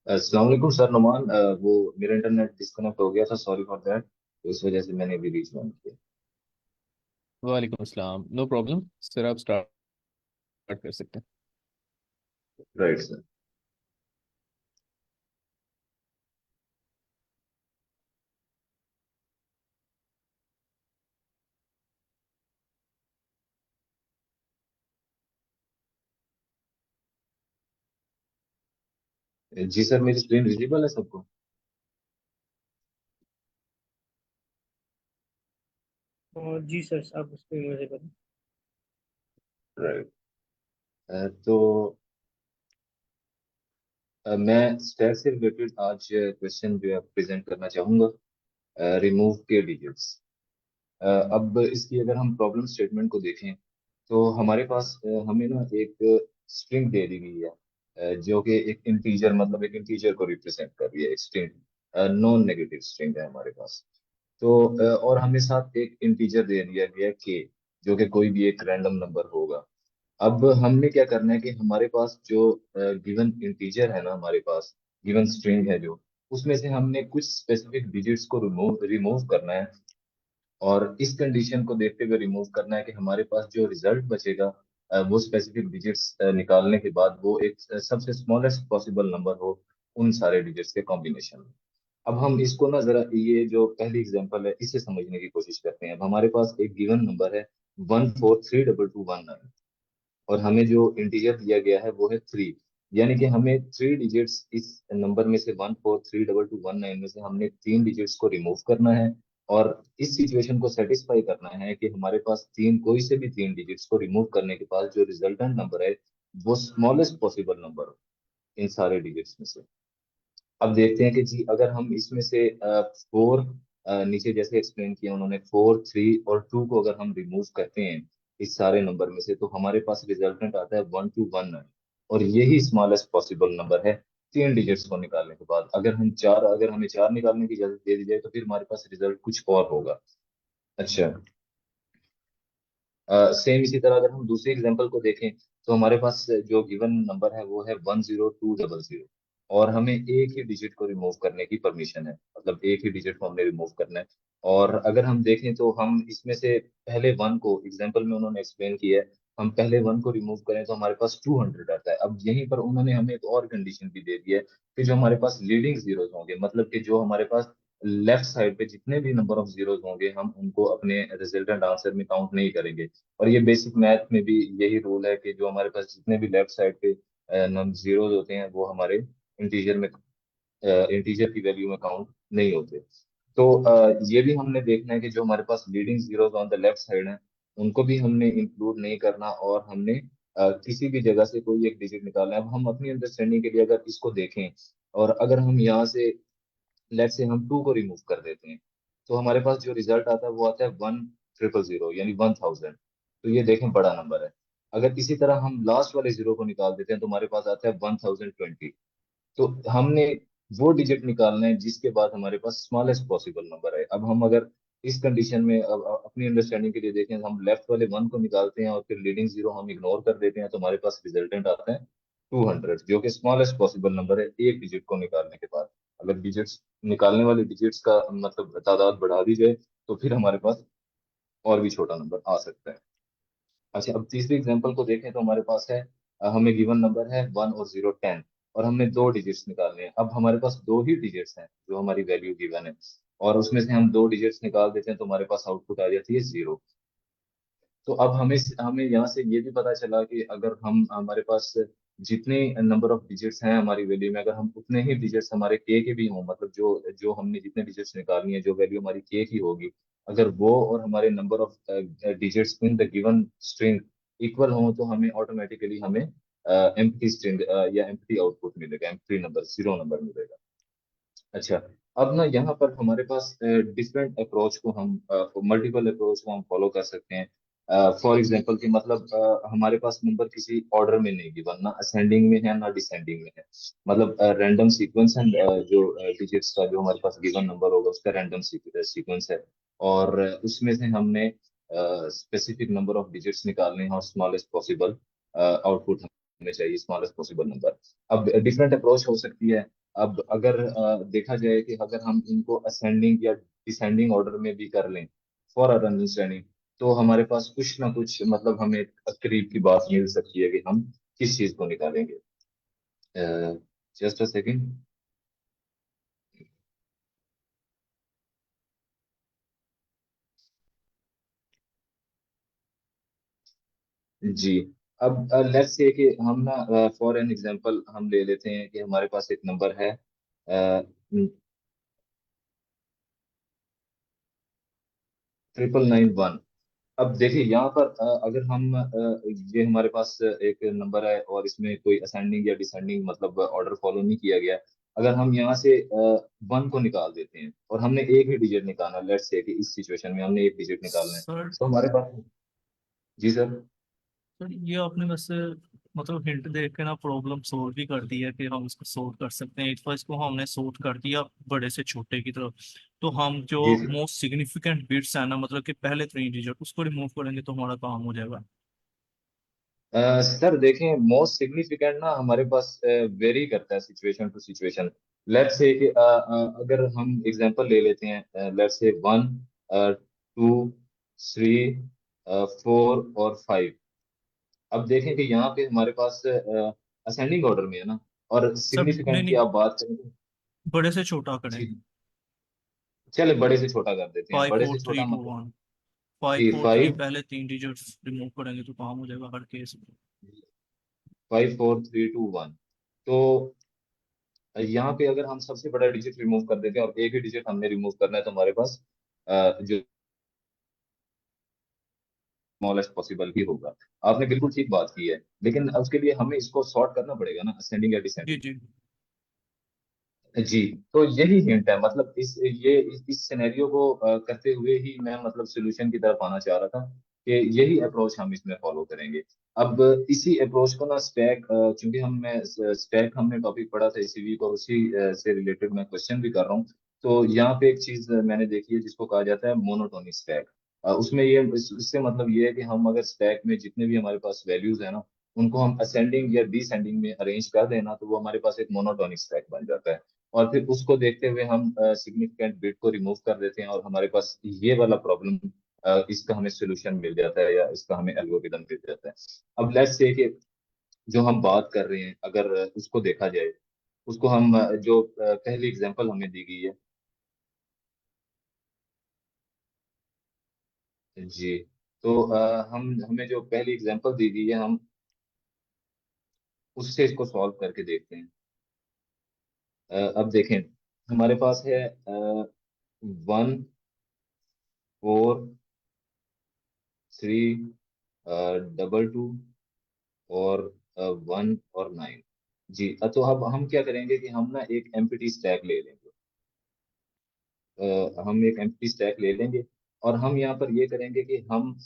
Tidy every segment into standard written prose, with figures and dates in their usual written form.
अस्सलाम वालेकुम सर नुमान। वो मेरा इंटरनेट डिस्कनेक्ट हो गया था, सॉरी फॉर दैट। तो इस वजह से मैंने भी रीच ऑन किया। वालेकुम अस्सलाम। नो प्रॉब्लम सर, आप स्टार्ट कर सकते राइट सर। जी सर, मेरी स्क्रीन विजिबल है सबको? और जी सर, आप उस पर मुझे करें। राइट। तो मैं स्टैक से रिलेटेड आज क्वेश्चन जो है प्रेजेंट करना चाहूंगा। रिमूव के डिजिट्स। अब इसकी अगर हम प्रॉब्लम स्टेटमेंट को देखें तो हमारे पास हमें ना एक स्ट्रिंग दे दी गई है, जो कि एक इंटीजर, मतलब एक इंटीजर को रिप्रेजेंट कर रही है। एक स्ट्रिंग नॉन नेगेटिव स्ट्रिंग है हमारे पास। तो और हमें साथ एक इंटीजर दे दिया गया के, जो कि कोई भी एक रैंडम नंबर होगा। अब हमने क्या करना है कि हमारे पास जो गिवन इंटीजर है ना, हमारे पास गिवन स्ट्रिंग है जो, उसमें से हमने कुछ स्पेसिफिक डिजिट्स को रिमूव रिमूव करना है। और इस कंडीशन को देखते हुए रिमूव करना है कि हमारे पास जो रिजल्ट बचेगा, वो स्पेसिफिक डिजिट्स निकालने के बाद वो एक सबसे स्मॉलेस्ट पॉसिबल नंबर हो उन सारे डिजिट्स के कॉम्बिनेशन में। अब हम इसको ना जरा, ये जो पहली एग्जांपल है इसे समझने की कोशिश करते हैं। अब हमारे पास एक गिवन नंबर है 1432219, और हमें जो इंटीजर दिया गया है वो है 3। यानी कि हमें थ्री डिजिट्स इस नंबर में से 1432219 में से हमने तीन डिजिट्स को रिमूव करना है। और इस सिचुएशन को सेटिस्फाई करना है कि हमारे पास तीन, कोई से भी तीन डिजिट्स को रिमूव करने के बाद जो रिजल्टेंट नंबर है वो स्मॉलेस्ट पॉसिबल नंबर हो इन सारे डिजिट्स में से। अब देखते हैं कि जी अगर हम इसमें से फोर, नीचे जैसे एक्सप्लेन किया उन्होंने, 4, 3 और 2 को अगर हम रिमूव करते हैं इस सारे नंबर में से, तो हमारे पास रिजल्टेंट आता है 1219। और यही स्मॉलेस्ट पॉसिबल नंबर है तीन डिजिट्स को निकालने के बाद। अगर हमें चार निकालने की इजाजत दे दी जाए तो फिर हमारे पास रिजल्ट कुछ और होगा। अच्छा। सेम इसी तरह अगर हम दूसरी एग्जांपल को देखें तो हमारे पास जो गिवन नंबर है वो है 10200, और हमें एक ही डिजिट को रिमूव करने की परमिशन है, मतलब एक ही डिजिट को हमने रिमूव करना है। और अगर हम देखें तो हम इसमें से पहले वन को, एग्जांपल में उन्होंने एक्सप्लेन किया है, हम पहले वन को रिमूव करें तो हमारे पास 200 आता है। अब यहीं पर उन्होंने हमें एक और कंडीशन भी दे दी है कि जो हमारे पास लीडिंग जीरोस होंगे, मतलब कि जो हमारे पास लेफ्ट साइड पे जितने भी नंबर ऑफ जीरोस होंगे हम उनको अपने रिजल्टेंट आंसर में काउंट नहीं करेंगे। और ये बेसिक मैथ में भी यही रूल है कि जो हमारे पास जितने भी लेफ्ट साइड पे नम जीरोस होते हैं वो हमारे इंटीजर में, इंटीजर की वैल्यू में काउंट नहीं होते। तो ये भी हमने देखना है कि जो हमारे पास leading zeros on the left side हैं उनको भी हमने इंक्लूड नहीं करना, और हमने किसी भी जगह से कोई एक डिजिट निकालना है। अब हम अपनी अंडरस्टैंडिंग के लिए अगर इसको देखें, और अगर हम यहाँ से लेट से हम 2 को रिमूव कर देते हैं, तो हमारे पास जो रिजल्ट आता है वो आता है 1000, यानी 1000। तो ये देखें बड़ा नंबर है। अगर इसी तरह हम लास्ट वाले जीरो को निकाल देते हैं तो हमारे पास आता है 1020। तो हमने वो डिजिट निकालना है जिसके बाद हमारे पास स्मॉलेस्ट पॉसिबल नंबर है। अब हम अगर इस कंडीशन में अपनी अंडरस्टैंडिंग के लिए देखें तो हम लेफ्ट वाले वन को निकालते हैं और फिर लीडिंग जीरो हम इग्नोर कर देते हैं, तो हमारे पास रिजल्टेंट आता है 200, जो कि स्मॉलेस्ट पॉसिबल नंबर है एक डिजिट को निकालने के बाद। अगर डिजिट्स, निकालने वाले डिजिट्स का मतलब तादाद बढ़ा दी जाए तो फिर हमारे पास और भी छोटा नंबर आ सकता है। अच्छा, अब तीसरी एग्जांपल को देखें तो हमारे पास है, हमें गिवन नंबर है 1 और 0 10, और हमने दो डिजिट्स निकालने हैं। अब हमारे पास दो ही डिजिट्स हैं जो हमारी वैल्यू गिवन है, और उसमें से हम दो डिजिट्स निकाल देते हैं तो हमारे पास आउटपुट आ जाती है 0। तो अब हमें हमें यहाँ से ये भी पता चला कि अगर हम, हमारे पास जितने नंबर ऑफ डिजिट्स हैं हमारी वैल्यू में, अगर हम उतने ही डिजिट्स हमारे के भी हों, मतलब जो जो हमने जितने डिजिट्स निकालनी है, जो वैल्यू हमारी के की होगी, अगर वो और हमारे number of digits in the given string equal हों तो हमें ऑटोमेटिकली हमें एम्प्टी स्ट्रिंग या एम्प्टी आउटपुट मिलेगा, एम्प्टी नंबर, जीरो नंबर मिलेगा। अच्छा। अब ना यहाँ पर हमारे पास डिफरेंट अप्रोच को हम, मल्टीपल अप्रोच को हम फॉलो कर सकते हैं। फॉर एग्जांपल कि मतलब हमारे पास नंबर किसी ऑर्डर में नहीं गिवन, ना असेंडिंग में है ना डिसेंडिंग में है। मतलब रैंडम सीक्वेंस एंड जो डिजिट्स का जो हमारे पास गिवन नंबर होगा उसका रैंडम सीक्वेंस है। और उसमें से हमने स्पेसिफिक नंबर ऑफ डिजिट्स निकालने हैं और स्मॉलेस्ट पॉसिबल आउटपुट हमें चाहिए, स्मॉलेस्ट पॉसिबल नंबर। अब डिफरेंट अप्रोच हो सकती है। अब अगर देखा जाए कि अगर हम इनको असेंडिंग या डिसेंडिंग ऑर्डर में भी कर लें फॉर अ रनिंग श्रेणी, तो हमारे पास कुछ ना कुछ मतलब हमें करीब की बात मिल सकती है कि हम किस चीज को निकालेंगे। Just a second. जी। अब लेट्स से कि हम ना फॉर एन एग्जांपल हम ले लेते हैं कि हमारे पास एक नंबर है 9991। अब देखिए यहाँ पर अगर हम ये हमारे पास एक नंबर है और इसमें कोई असेंडिंग या डिसेंडिंग मतलब ऑर्डर फॉलो नहीं किया गया। अगर हम यहाँ से 1 को निकाल देते हैं और हमने एक ही डिजिट निकालना, लेट्स से कि इस सिचुएशन में हमने एक डिजिट निकालना है, सर तो हमारे पास। जी सर। सर ये आपने वैसे मतलब हिंट देख के ना प्रॉब्लम सोल्व भी कर दी है कि हम इसको सोल्व कर सकते हैं। एक बार इसको हमने सोल्व कर दिया बड़े से छोटे की तरफ, तो हम जो जी सर। मोस्ट सिग्निफिकेंट बिट्स है ना, मतलब कि पहले 3 डिजिट उसको रिमूव करेंगे तो हमारा काम हो जाएगा। सर देखें, मोस्ट सिग्निफिकेंट ना हमारे पास वेरी करता है situation to situation. Let's say कि अगर हम एग्जांपल ले लेते हैं, लेट्स से 1, 2, 3, 4 और 5। अब देखें कि यहाँ पे हमारे पास असेंडिंग ऑर्डर में है ना, और सर नहीं सिग्निफिकेंट की नहीं, आप बात करें तो। बड़े से छोटा करें। जी। चले बड़े से छोटा कर देते हैं, फाइव बड़े फोर से थ्री छोटा टू मतलब। वन 5 4 3 5, पहले 3 डिजिट्स रिमूव करेंगे तो काम हो जाएगा हर केस में। 5, 4, 3, 2, 1। तो यहाँ पे अगर हम सबसे बड़ा डिजिट रिमूव कर देते हैं और एक ही डिजिट हमने रिमूव करना है, तो हमारे पास जो स्मॉलेस्ट पॉसिबल ही होगा। आपने बिल्कुल ठीक बात की है, लेकिन उसके लिए हमें इसको सॉर्ट करना पड़ेगा ना, असेंडिंग या जी डिसेंडिंग। जी। जी। तो यही हिंट है, मतलब इस सिनेरियो को करते हुए ही मैं मतलब सोल्यूशन की तरफ आना चाह रहा था कि यही अप्रोच हम इसमें फॉलो करेंगे। अब इसी अप्रोच को ना स्टैक, चूंकि मैं स्टैक हमने टॉपिक पढ़ा था इसी वीक, और उसी से रिलेटेड मैं क्वेश्चन भी कर रहा हूँ। तो यहाँ पे एक चीज मैंने देखी है जिसको कहा जाता है मोनोटोनिक स्टैक। उसमें इससे मतलब ये है कि हम अगर स्टैक में जितने भी हमारे पास वैल्यूज है ना, उनको हम असेंडिंग या डिसेंडिंग में अरेंज कर देना, तो वो हमारे पास एक मोनोटोनिक स्टैक बन जाता है। और फिर उसको देखते हुए हम सिग्निफिकेंट बिट को रिमूव कर देते हैं और हमारे पास ये वाला प्रॉब्लम, इसका हमें सोल्यूशन मिल जाता है या इसका हमें एल्गोरिदम मिल जाता है। अब लेट्स से कि जो हम बात कर रहे हैं अगर उसको देखा जाए, उसको हम जो पहली एग्जांपल हमें दी गई है। जी। तो हम हमें जो पहली एग्जांपल दी गई है, हम उससे इसको सॉल्व करके देखते हैं। अब देखें, हमारे पास है 1, 4, 3, 2, 2 और 1 और 9। जी। तो अब हम क्या करेंगे कि हम ना एक एम्प्टी स्टैक ले लेंगे। हम एक एम्प्टी स्टैक ले लेंगे और हम यहाँ पर ये करेंगे कि हम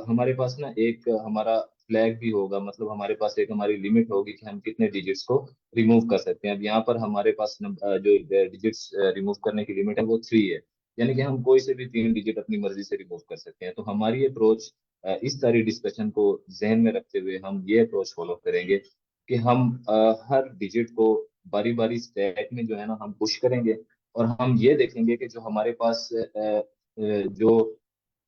हमारे पास ना एक हमारा फ्लैग भी होगा, मतलब हमारे पास एक हमारी लिमिट होगी कि हम कितने डिजिट्स को रिमूव कर सकते हैं। अब यहाँ पर हमारे पास जो डिजिट्स रिमूव करने की लिमिट है वो 3 है। यानी कि हम कोई से भी 3 डिजिट अपनी मर्जी से रिमूव कर सकते हैं। तो हमारी अप्रोच, इस सारी डिस्कशन को जहन में रखते हुए हम ये अप्रोच फॉलो करेंगे कि हम हर डिजिट को बारी बारी स्टैक में जो है ना हम पुश करेंगे। और हम ये देखेंगे कि जो हमारे पास जो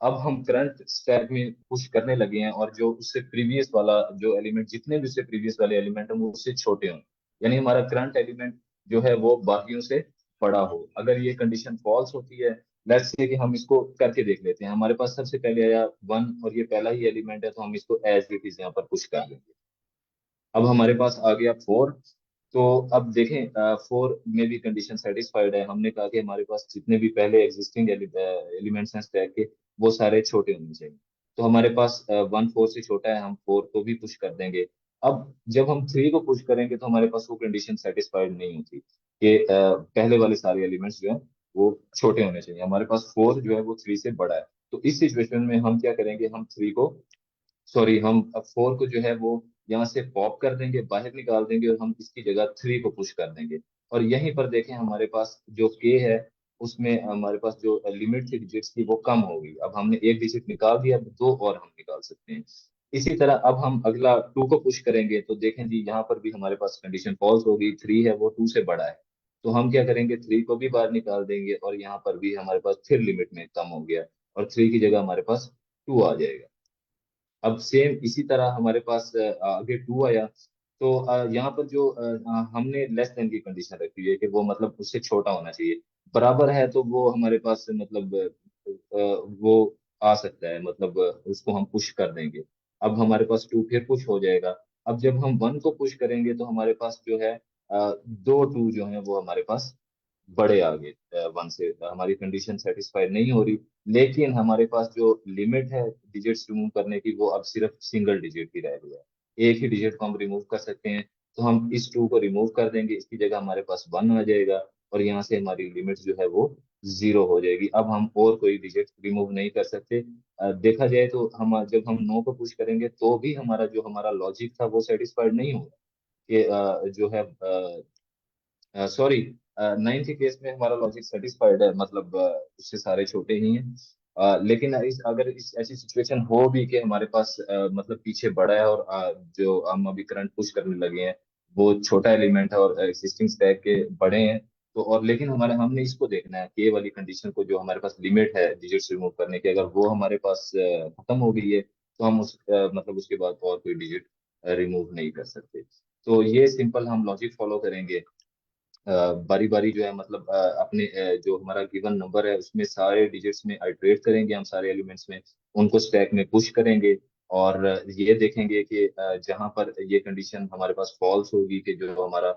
अब हम करंट स्टैक में पुश करने लगे हैं, और जो उससे प्रीवियस वाला जो एलिमेंट, जितने भी उससे प्रीवियस वाले एलिमेंट हैं वो उससे छोटे हों। यानी हमारा करंट एलिमेंट जो है वो बाकियों से बड़ा हो। अगर ये कंडीशन फॉल्स होती है, लेट्स से कि हम इसको करके देख लेते हैं। हमारे पास सबसे पहले आया 1 और ये पहला ही एलिमेंट है, तो हम इसको एज इट इज यहाँ पर पुश कर लेंगे। अब हमारे पास आ गया 4। तो अब देखें, 4 में भी कंडीशन सेटिस्फाइड है। हमने कहा कि हमारे पास जितने भी पहले एग्जिस्टिंग एलिमेंट्स हैं स्टैक के, वो सारे छोटे होने चाहिए। तो हमारे पास 1 4 से छोटा है, हम 4 को भी पुश कर देंगे। अब जब हम 3 को पुश करेंगे तो हमारे पास वो कंडीशन सेटिस्फाइड नहीं होती कि पहले वाले सारे एलिमेंट्स जो है वो छोटे होने चाहिए। हमारे पास 4 जो है वो 3 से बड़ा है। तो इस सिचुएशन में हम क्या करेंगे, हम 3 को, सॉरी, हम अब 4 को जो है वो यहाँ से पॉप कर देंगे, बाहर निकाल देंगे, और हम इसकी जगह 3 को पुश कर देंगे। और यहीं पर देखें हमारे पास जो के है, उसमें हमारे पास जो लिमिट थी डिजिट्स की वो कम होगी। अब हमने एक डिजिट निकाल दिया, अब 2 और हम निकाल सकते हैं। इसी तरह अब हम अगला 2 को पुश करेंगे तो देखें जी यहाँ पर भी हमारे पास कंडीशन फॉल्स होगी, 3 है वो 2 से बड़ा है। तो हम क्या करेंगे, 3 को भी बाहर निकाल देंगे और यहाँ पर भी हमारे पास फिर लिमिट में कम हो गया और 3 की जगह हमारे पास 2 आ जाएगा। अब सेम इसी तरह हमारे पास आगे 2 आया तो यहाँ पर जो हमने लेस देन की कंडीशन रखी है कि वो मतलब उससे छोटा होना चाहिए, बराबर है तो वो हमारे पास मतलब वो आ सकता है, मतलब उसको हम पुश कर देंगे। अब हमारे पास 2 फिर पुश हो जाएगा। अब जब हम 1 को पुश करेंगे तो हमारे पास जो है दो 2 जो है वो हमारे पास बड़े आ गए 1 से, हमारी कंडीशन सेटिस्फाइड नहीं हो रही। लेकिन हमारे पास जो लिमिट है डिजिट्स रिमूव करने की वो अब सिर्फ सिंगल डिजिट की रह गई है, एक ही डिजिट को हम रिमूव कर सकते हैं। तो हम इस 2 को रिमूव कर देंगे, इसकी जगह हमारे पास 1 आ जाएगा और यहाँ से हमारी लिमिट जो है वो 0 हो जाएगी। अब हम और कोई डिजिट रिमूव नहीं कर सकते। देखा जाए तो हम जब हम 9 को पुश करेंगे तो भी हमारा जो हमारा लॉजिक था वो सेटिस्फाइड नहीं होगा कि जो है सॉरी 9 के केस में हमारा लॉजिक सेटिस्फाइड है, मतलब उससे सारे छोटे ही हैं। लेकिन अगर इस ऐसी सिचुएशन हो भी कि हमारे पास मतलब पीछे बड़ा है और जो हम अभी करंट पुश करने लगे हैं वो छोटा एलिमेंट है और एग्जिस्टिंग स्टैक के बड़े हैं, तो और लेकिन हमारे हमने इसको देखना है के वाली कंडीशन को, जो हमारे पास लिमिट है डिजिट्स रिमूव करने की, अगर वो हमारे पास खत्म हो गई है तो हम मतलब उसके बाद और कोई डिजिट रिमूव नहीं कर सकते। तो ये सिंपल हम लॉजिक फॉलो करेंगे। बारी बारी जो है मतलब अपने जो हमारा गिवन नंबर है उसमें सारे डिजिट्स में आइटरेट करेंगे, हम सारे एलिमेंट्स में उनको स्टैक में पुश करेंगे और ये देखेंगे कि जहां पर ये कंडीशन हमारे पास फॉल्स होगी कि जो हमारा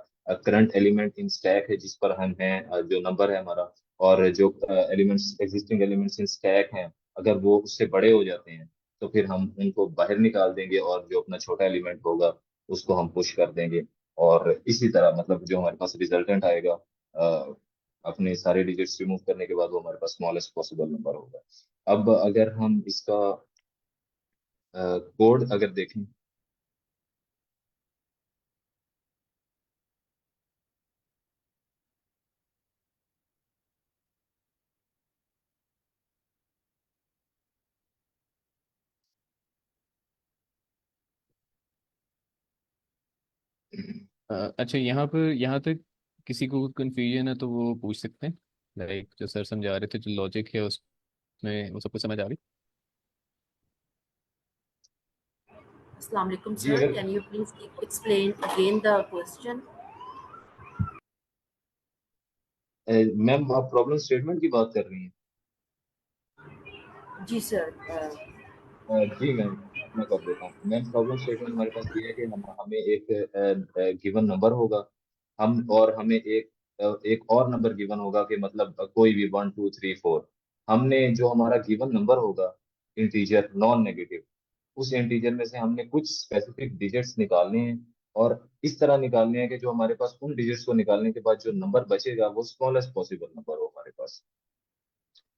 करंट एलिमेंट इन स्टैक है जिस पर हम हैं, जो नंबर है हमारा, और जो elements existing elements in stack हैं, अगर वो उससे बड़े हो जाते हैं तो फिर हम उनको बाहर निकाल देंगे और जो अपना छोटा एलिमेंट होगा उसको हम पुश कर देंगे। और इसी तरह मतलब जो हमारे पास रिजल्टेंट आएगा अपने सारे डिजिट्स रिमूव करने के बाद वो हमारे पास स्मॉलेस्ट पॉसिबल नंबर होगा। अब अगर हम इसका कोड अगर देखें, अच्छा, यहाँ तक किसी को कंफ्यूजन है तो वो पूछ सकते हैं। लाइक जो सर समझा रहे थे, जो लॉजिक है उसमें वो सबको समझ आ रही। Assalamu alaikum, जी sir. अगर Can you please explain again the question? Ma'am आप प्रॉब्लम स्टेटमेंट की बात कर रही हैं? जी सर। जी मैम, मैं कर देता हूँ मैम। प्रॉब्लम स्टेटमेंट हमारे पास ये है कि हम हमें एक गिवन नंबर होगा, हम और हमें एक और नंबर गिवन होगा कि मतलब कोई भी 1 2 3 4। हमने जो हमारा गिवन नंबर होगा इंटीजर नॉन नेगेटिव, उस इंटीजर में से हमने कुछ स्पेसिफिक डिजिट्स निकालने हैं और इस तरह निकालने हैं कि जो हमारे पास उन डिजिट्स को निकालने के बाद जो नंबर बचेगा वो स्मॉलेस्ट पॉसिबल नंबर हो हमारे पास।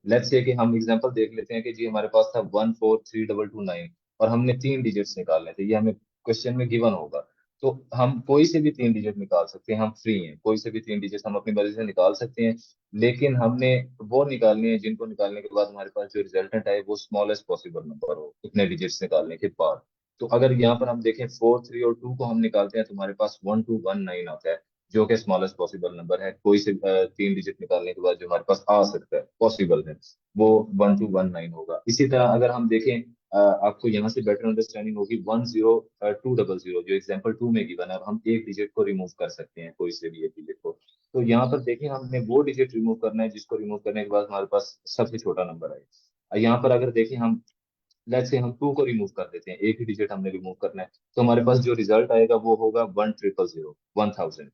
लेट्स से कि हम एग्जांपल देख लेते हैं कि जी हमारे पास था 1 4 3 2 2 9 और हमने 3 डिजिट्स निकालने थे, ये हमें क्वेश्चन में गिवन होगा। तो हम कोई से भी 3 डिजिट निकाल सकते हैं, हम फ्री हैं, कोई से भी 3 डिजिट हम अपनी मर्जी से निकाल सकते हैं। लेकिन हमने वो निकालने हैं जिनको निकालने के बाद हमारे पास जो रिजल्टेंट आए वो स्मॉलेस्ट पॉसिबल नंबर हो इतने डिजिट्स निकालने के बाद। तो अगर यहाँ पर हम देखें 4 3 और 2 को हम निकालते हैं तो हमारे पास 1 2 1 9 आता है, जो कि स्मॉलेस्ट पॉसिबल नंबर है। कोई से 3 डिजिट निकालने के बाद जो हमारे पास आ सकता है पॉसिबल है वो 1 2 1 9 होगा। इसी तरह अगर हम देखें आपको यहाँ से बेटर अंडरस्टैंडिंग होगी 1 0 2 0 0 जो एग्जाम्पल 2 में गिवन है। अब हम एक डिजिट को रिमूव कर सकते हैं, कोई से भी एक डिजिट को। तो यहाँ पर देखिए हमने वो डिजिट रिमूव करना है जिसको रिमूव करने के बाद हमारे पास सबसे छोटा नंबर आए। यहाँ पर अगर देखें हम लेट्स से हम 2 को रिमूव कर देते हैं, एक ही डिजिट हमने रिमूव करना है, तो हमारे पास जो रिजल्ट आएगा वो होगा 1 0 0 0 1000।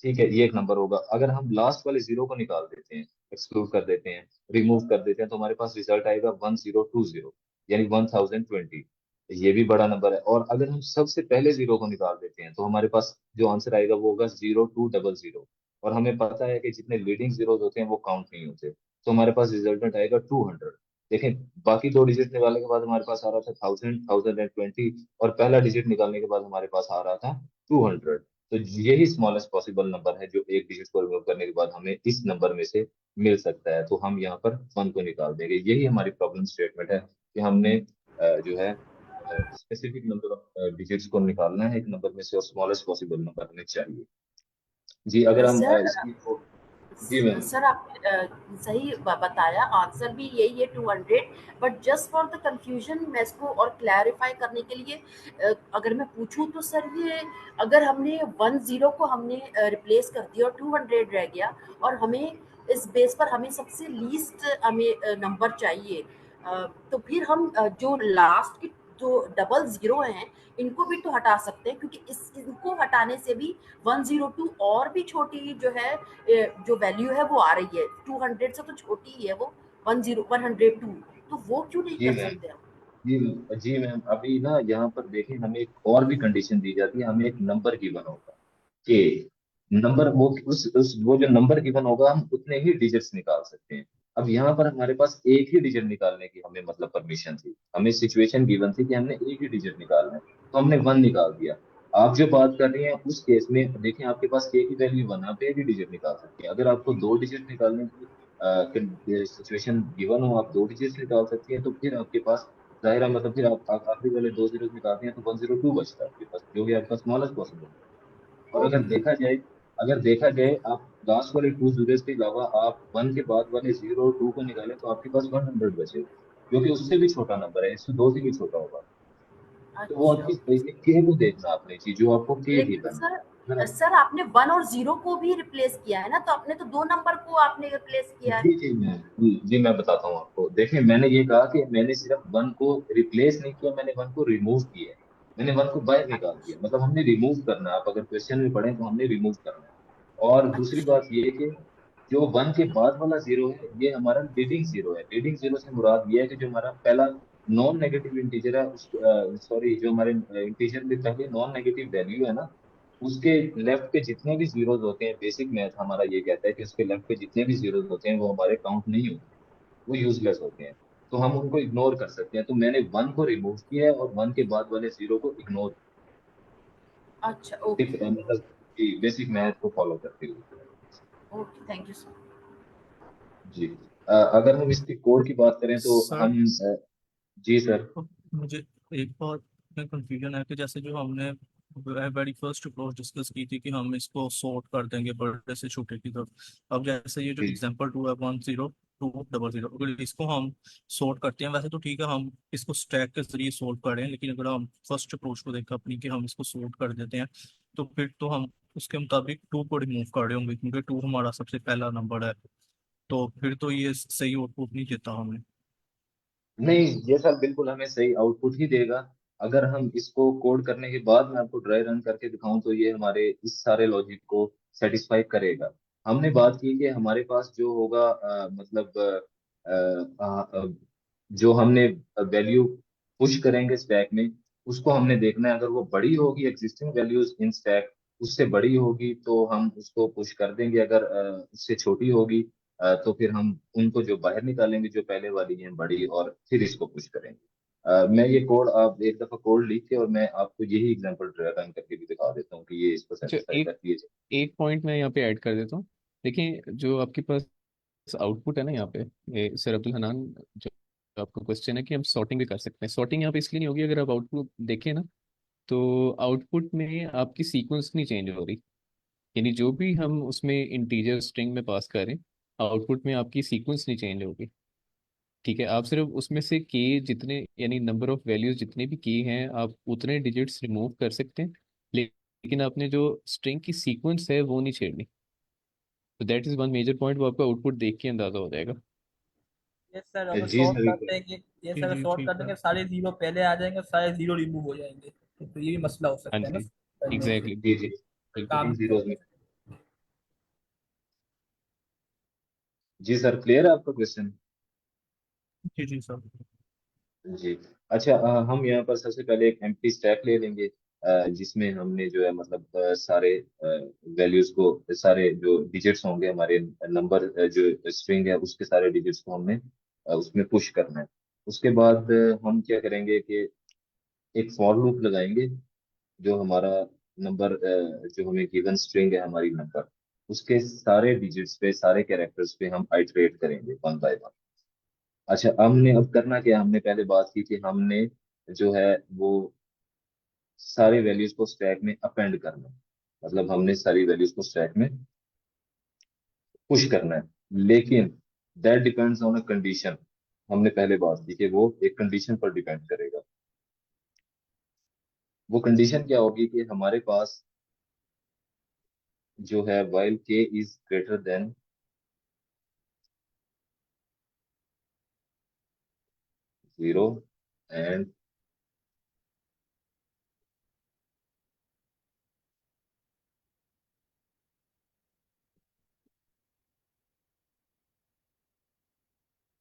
ठीक है, ये एक नंबर होगा। अगर हम लास्ट वाले 0 को निकाल देते हैं, एक्सक्लूड कर देते हैं, रिमूव कर देते हैं, तो हमारे पास रिजल्ट आएगा 1020 यानी 1020। ये भी बड़ा नंबर है। और अगर हम सबसे पहले 0 को निकाल देते हैं तो हमारे पास जो आंसर आएगा वो होगा 0200। और हमें पता है कि जितने लीडिंग जीरोस होते हैं वो काउंट नहीं होते, तो हमारे पास रिजल्टेंट आएगा 200। देखें, बाकी दो डिजिट निकालने के बाद हमारे पास आ रहा था 1000 1020 और पहला डिजिट निकालने के बाद हमारे पास आ रहा था 200। तो यही स्मॉलेस्ट पॉसिबल नंबर है जो एक डिजिट को रिमूव करने के बाद हमें इस नंबर में से मिल सकता है। तो हम यहाँ पर 1 को निकाल देंगे। यही हमारी प्रॉब्लम स्टेटमेंट है कि हमने जो है स्पेसिफिक नंबर ऑफ डिजिट्स को निकालना है एक नंबर में से और स्मॉलेस्ट पॉसिबल नंबर हमें चाहिए। जी अगर हम सर इसकी जी मैम। सर आपने सही बताया, आंसर भी यही है 200। But just for the confusion मैं इसको और क्लैरिफाई करने के लिए अगर मैं पूछूं तो सर ये अगर हमने 10 को हमने रिप्लेस कर दिया और 200 रह गया और हमें इस बेस पर हमें सबसे लीस्ट हमें नंबर चाहिए, तो फिर हम जो लास्ट की जो डबल जीरो हैं इनको भी तो हटा सकते हैं, क्योंकि इस इनको हटाने से भी 102 और भी छोटी जो है जो वैल्यू है वो आ रही है, 200 से तो छोटी ही है वो, 102, तो वो क्यों नहीं जी कर मैम। सकते हम? जी मैम अभी ना यहाँ पर देखें हमें एक और भी कंडीशन दी जाती है, हमें एक नंबर गिवन होगा कि नंबर वो उस वो जो नंबर गिवन होगा हम उतने ही डिजिट्स निकाल सकते हैं। अब यहाँ पर हमारे पास एक ही डिजिट निकालने की हमें मतलब परमिशन थी, हमें सिचुएशन गिवन थी कि हमने एक ही डिजिट निकालना है, तो हमने वन निकाल दिया। आप जो बात कर रही हैं उस केस में देखें आपके पास के की वैल्यू वन, आप एक ही डिजिट निकाल सकते हैं। अगर आपको दो डिजिट निकालने की सिचुएशन गिवन हो, आप दो डिजिट निकाल सकती हैं, तो फिर आपके पास जाहिर है मतलब फिर आप आखिरी वाले दो जीरो निकालते हैं तो 102 बचता है आपके पास, जो कि आपका स्मॉलेस्ट पॉसिबल। और ओके। अगर देखा जाए आप लास्ट वाले टू जीरोस के अलावा आप वन के बाद वाले जीरो और टू को निकालें तो आपके पास 100 बचे, जो कि उससे भी छोटा नंबर है, 102 से भी छोटा होगा। तो वो अच्छा, आपकी के को देखना आपने चीज जो आपको के लेकिन गिवन सर है। सर आपने 1 और 0 को भी रिप्लेस किया है ना, तो आपने तो दो नंबर को आपने रिप्लेस किया है। जी मैं बताता हूँ आपको। देखिए मैंने ये कहा कि मैंने सिर्फ वन को रिप्लेस नहीं किया, मैंने वन को रिमूव किया है। मैंने वन को बाहर निकाल दिया, मतलब हमने रिमूव करना है। आप अगर क्वेश्चन में पढ़ें तो हमने रिमूव करना है। और दूसरी अच्छा, बात ये कि जो वन के बाद वाला जीरो है ये हमारा लीडिंग जीरो है। लीडिंग जीरो से मुराद ये है कि जो हमारा पहला नॉन नेगेटिव इंटीजर है उस सॉरी जो हमारे इंटीजर में पहले नॉन नेगेटिव वैल्यू है ना, उसके लेफ्ट पे जितने भी जीरोज होते हैं, बेसिक मैथ हमारा ये कहता है कि उसके लेफ्ट पे जितने भी जीरोज होते हैं वो हमारे काउंट नहीं होते, वो यूजलेस होते हैं। तो हम उनको इग्नोर कर सकते हैं। तो मैंने वन को रिमूव किया है और वन के बाद वाले जीरो को इग्नोर, अच्छा, ओके, मतलब बेसिक मैथ को फॉलो करते हुए। Okay, thank you sir. जी अगर हम इसकी कोड की बात करें तो सर हम जी सर। मुझे एक बात में कंफ्यूजन है कि जैसे जो हमने वेरी फर्स्ट अप्रोच डिस्कस की थी कि हम इसको सॉर्ट कर देंगे बड़े से छोटे की तरफ। अब जैसे ये जो जी एग्जांपल टू है 10200, अगर इसको हम सॉर्ट करते हैं, वैसे तो ठीक है हम इसको स्टैक के जरिए सॉल्व करें, लेकिन अगर हम फर्स्ट अप्रोच को देखें अपनी कि हम इसको सॉर्ट कर देते हैं, तो फिर तो हम उसके मुताबिक टू को रिमूव कर रहे होंगे, क्योंकि टू हमारा सबसे पहला नंबर है। तो फिर तो ये सही आउटपुट नहीं देता हमें। नहीं, ये सर बिल्कुल हमें सही आउटपुट ही देगा। अगर हम इसको कोड करने के बाद मैं आपको ड्राई रन करके दिखाऊं तो ये हमारे इस सारे लॉजिक को सेटिस्फाई करेगा। हमने बात की कि हमारे पास जो होगा मतलब जो हमने वैल्यू पुश करेंगे स्टैक में, उसको हमने देखना है। अगर वो बड़ी होगी एग्जिस्टिंग वैल्यूज इन स्टैक उससे बड़ी होगी तो हम उसको पुश कर देंगे। अगर उससे छोटी होगी तो फिर हम उनको जो बाहर निकालेंगे जो पहले वाली हैं बड़ी, और फिर इसको पुश करेंगे। मैं ये कोड आप एक दफा कोड लिख के और मैं आपको यही एग्जांपल रन करके भी दिखा देता हूँ कि ये इसको अच्छा, सेटिस्फाई एक करती है। एक पॉइंट मैं यहाँ पे ऐड कर देता हूँ। देखिए, जो आपके पास आउटपुट है ना यहाँ पे, ये सर अब्दुल हनान, जो जो आपका क्वेश्चन है कि हम सॉर्टिंग भी कर सकते हैं। सॉर्टिंग यहाँ पे इसलिए नहीं होगी, अगर आप आउटपुट देखें ना, तो आउटपुट में आपकी सीक्वेंस नहीं चेंज हो रही। यानी जो भी हम उसमें इंटीजर स्ट्रिंग में पास करें, आउटपुट में आपकी सीक्वेंस नहीं चेंज होगी। ठीक है, आप सिर्फ उसमें से के जितने, यानी नंबर ऑफ वैल्यूज जितने भी के हैं, आप उतने डिजिट्स रिमूव कर सकते हैं। लेकिन आपने जो स्ट्रिंग की सीक्वेंस है वो नहीं छेड़नी। तो that is one major point, वो आपका आउटपुट देख के अंदाजा हो जाएगा। ये सर अगर जी शॉर्ट सर। कर देंगे, ये जी सर जी शॉर्ट कर ठीक है। देंगे सारे जीरो पहले आ जाएंगे, सारे जीरो रिमूव हो जाएंगे, तो ये भी मसला हो हाँ सकता है ना जी, करने से, एग्जैक्टली, जी जी कोई काम लीडिंग नहीं जीरोज में। करेगा। जी सर क्लियर है आपका क्वेश्चन। जी जी सर। जी अच्छा हम यहाँ पर सबसे पहले एक एम्प्टी स्टैक ले लेंगे जिसमें हमने जो है मतलब सारे वैल्यूज को, सारे जो डिजिट्स होंगे हमारे नंबर जो स्ट्रिंग है उसके सारे डिजिट्स को हमने उसमें पुश करना है। उसके बाद हम क्या करेंगे कि एक फॉर लूप लगाएंगे जो हमारा नंबर जो हमें गिवन स्ट्रिंग है हमारी नंबर, उसके सारे डिजिट्स पे सारे कैरेक्टर्स पे हम आइटरेट करेंगे वन बाय वन। अच्छा हमने अब करना क्या, हमने पहले बात की कि हमने जो है वो सारी वैल्यूज को स्टैक में अपेंड करना है। मतलब हमने सारी वैल्यूज को स्टैक में पुश करना है, लेकिन that depends on a condition. हमने पहले बात की कि वो एक कंडीशन पर डिपेंड करेगा। वो कंडीशन क्या होगी कि हमारे पास जो है while k is greater than 0 and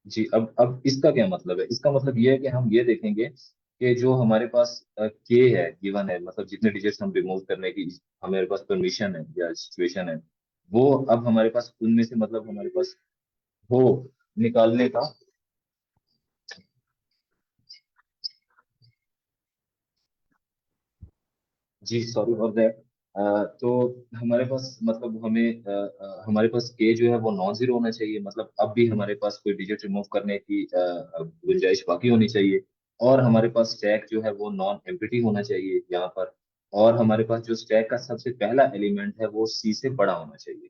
जी। अब इसका क्या मतलब है? इसका मतलब ये है कि हम ये देखेंगे कि जो हमारे पास के है गिवन है, मतलब जितने डिजिट्स हम रिमूव करने की हमारे पास परमिशन है या सिचुएशन है, वो अब हमारे पास उनमें से मतलब हमारे पास हो निकालने का। जी सॉरी फॉर दैट। तो हमारे पास मतलब हमारे पास के जो है वो नॉन जीरो होना चाहिए, मतलब अब भी हमारे पास कोई डिजिट रिमूव करने की गुंजाइश बाकी होनी चाहिए। और हमारे पास स्टैक जो है वो नॉन एम्प्टी होना चाहिए यहाँ पर। और हमारे पास जो स्टैक का सबसे पहला एलिमेंट है वो सी से बड़ा होना चाहिए।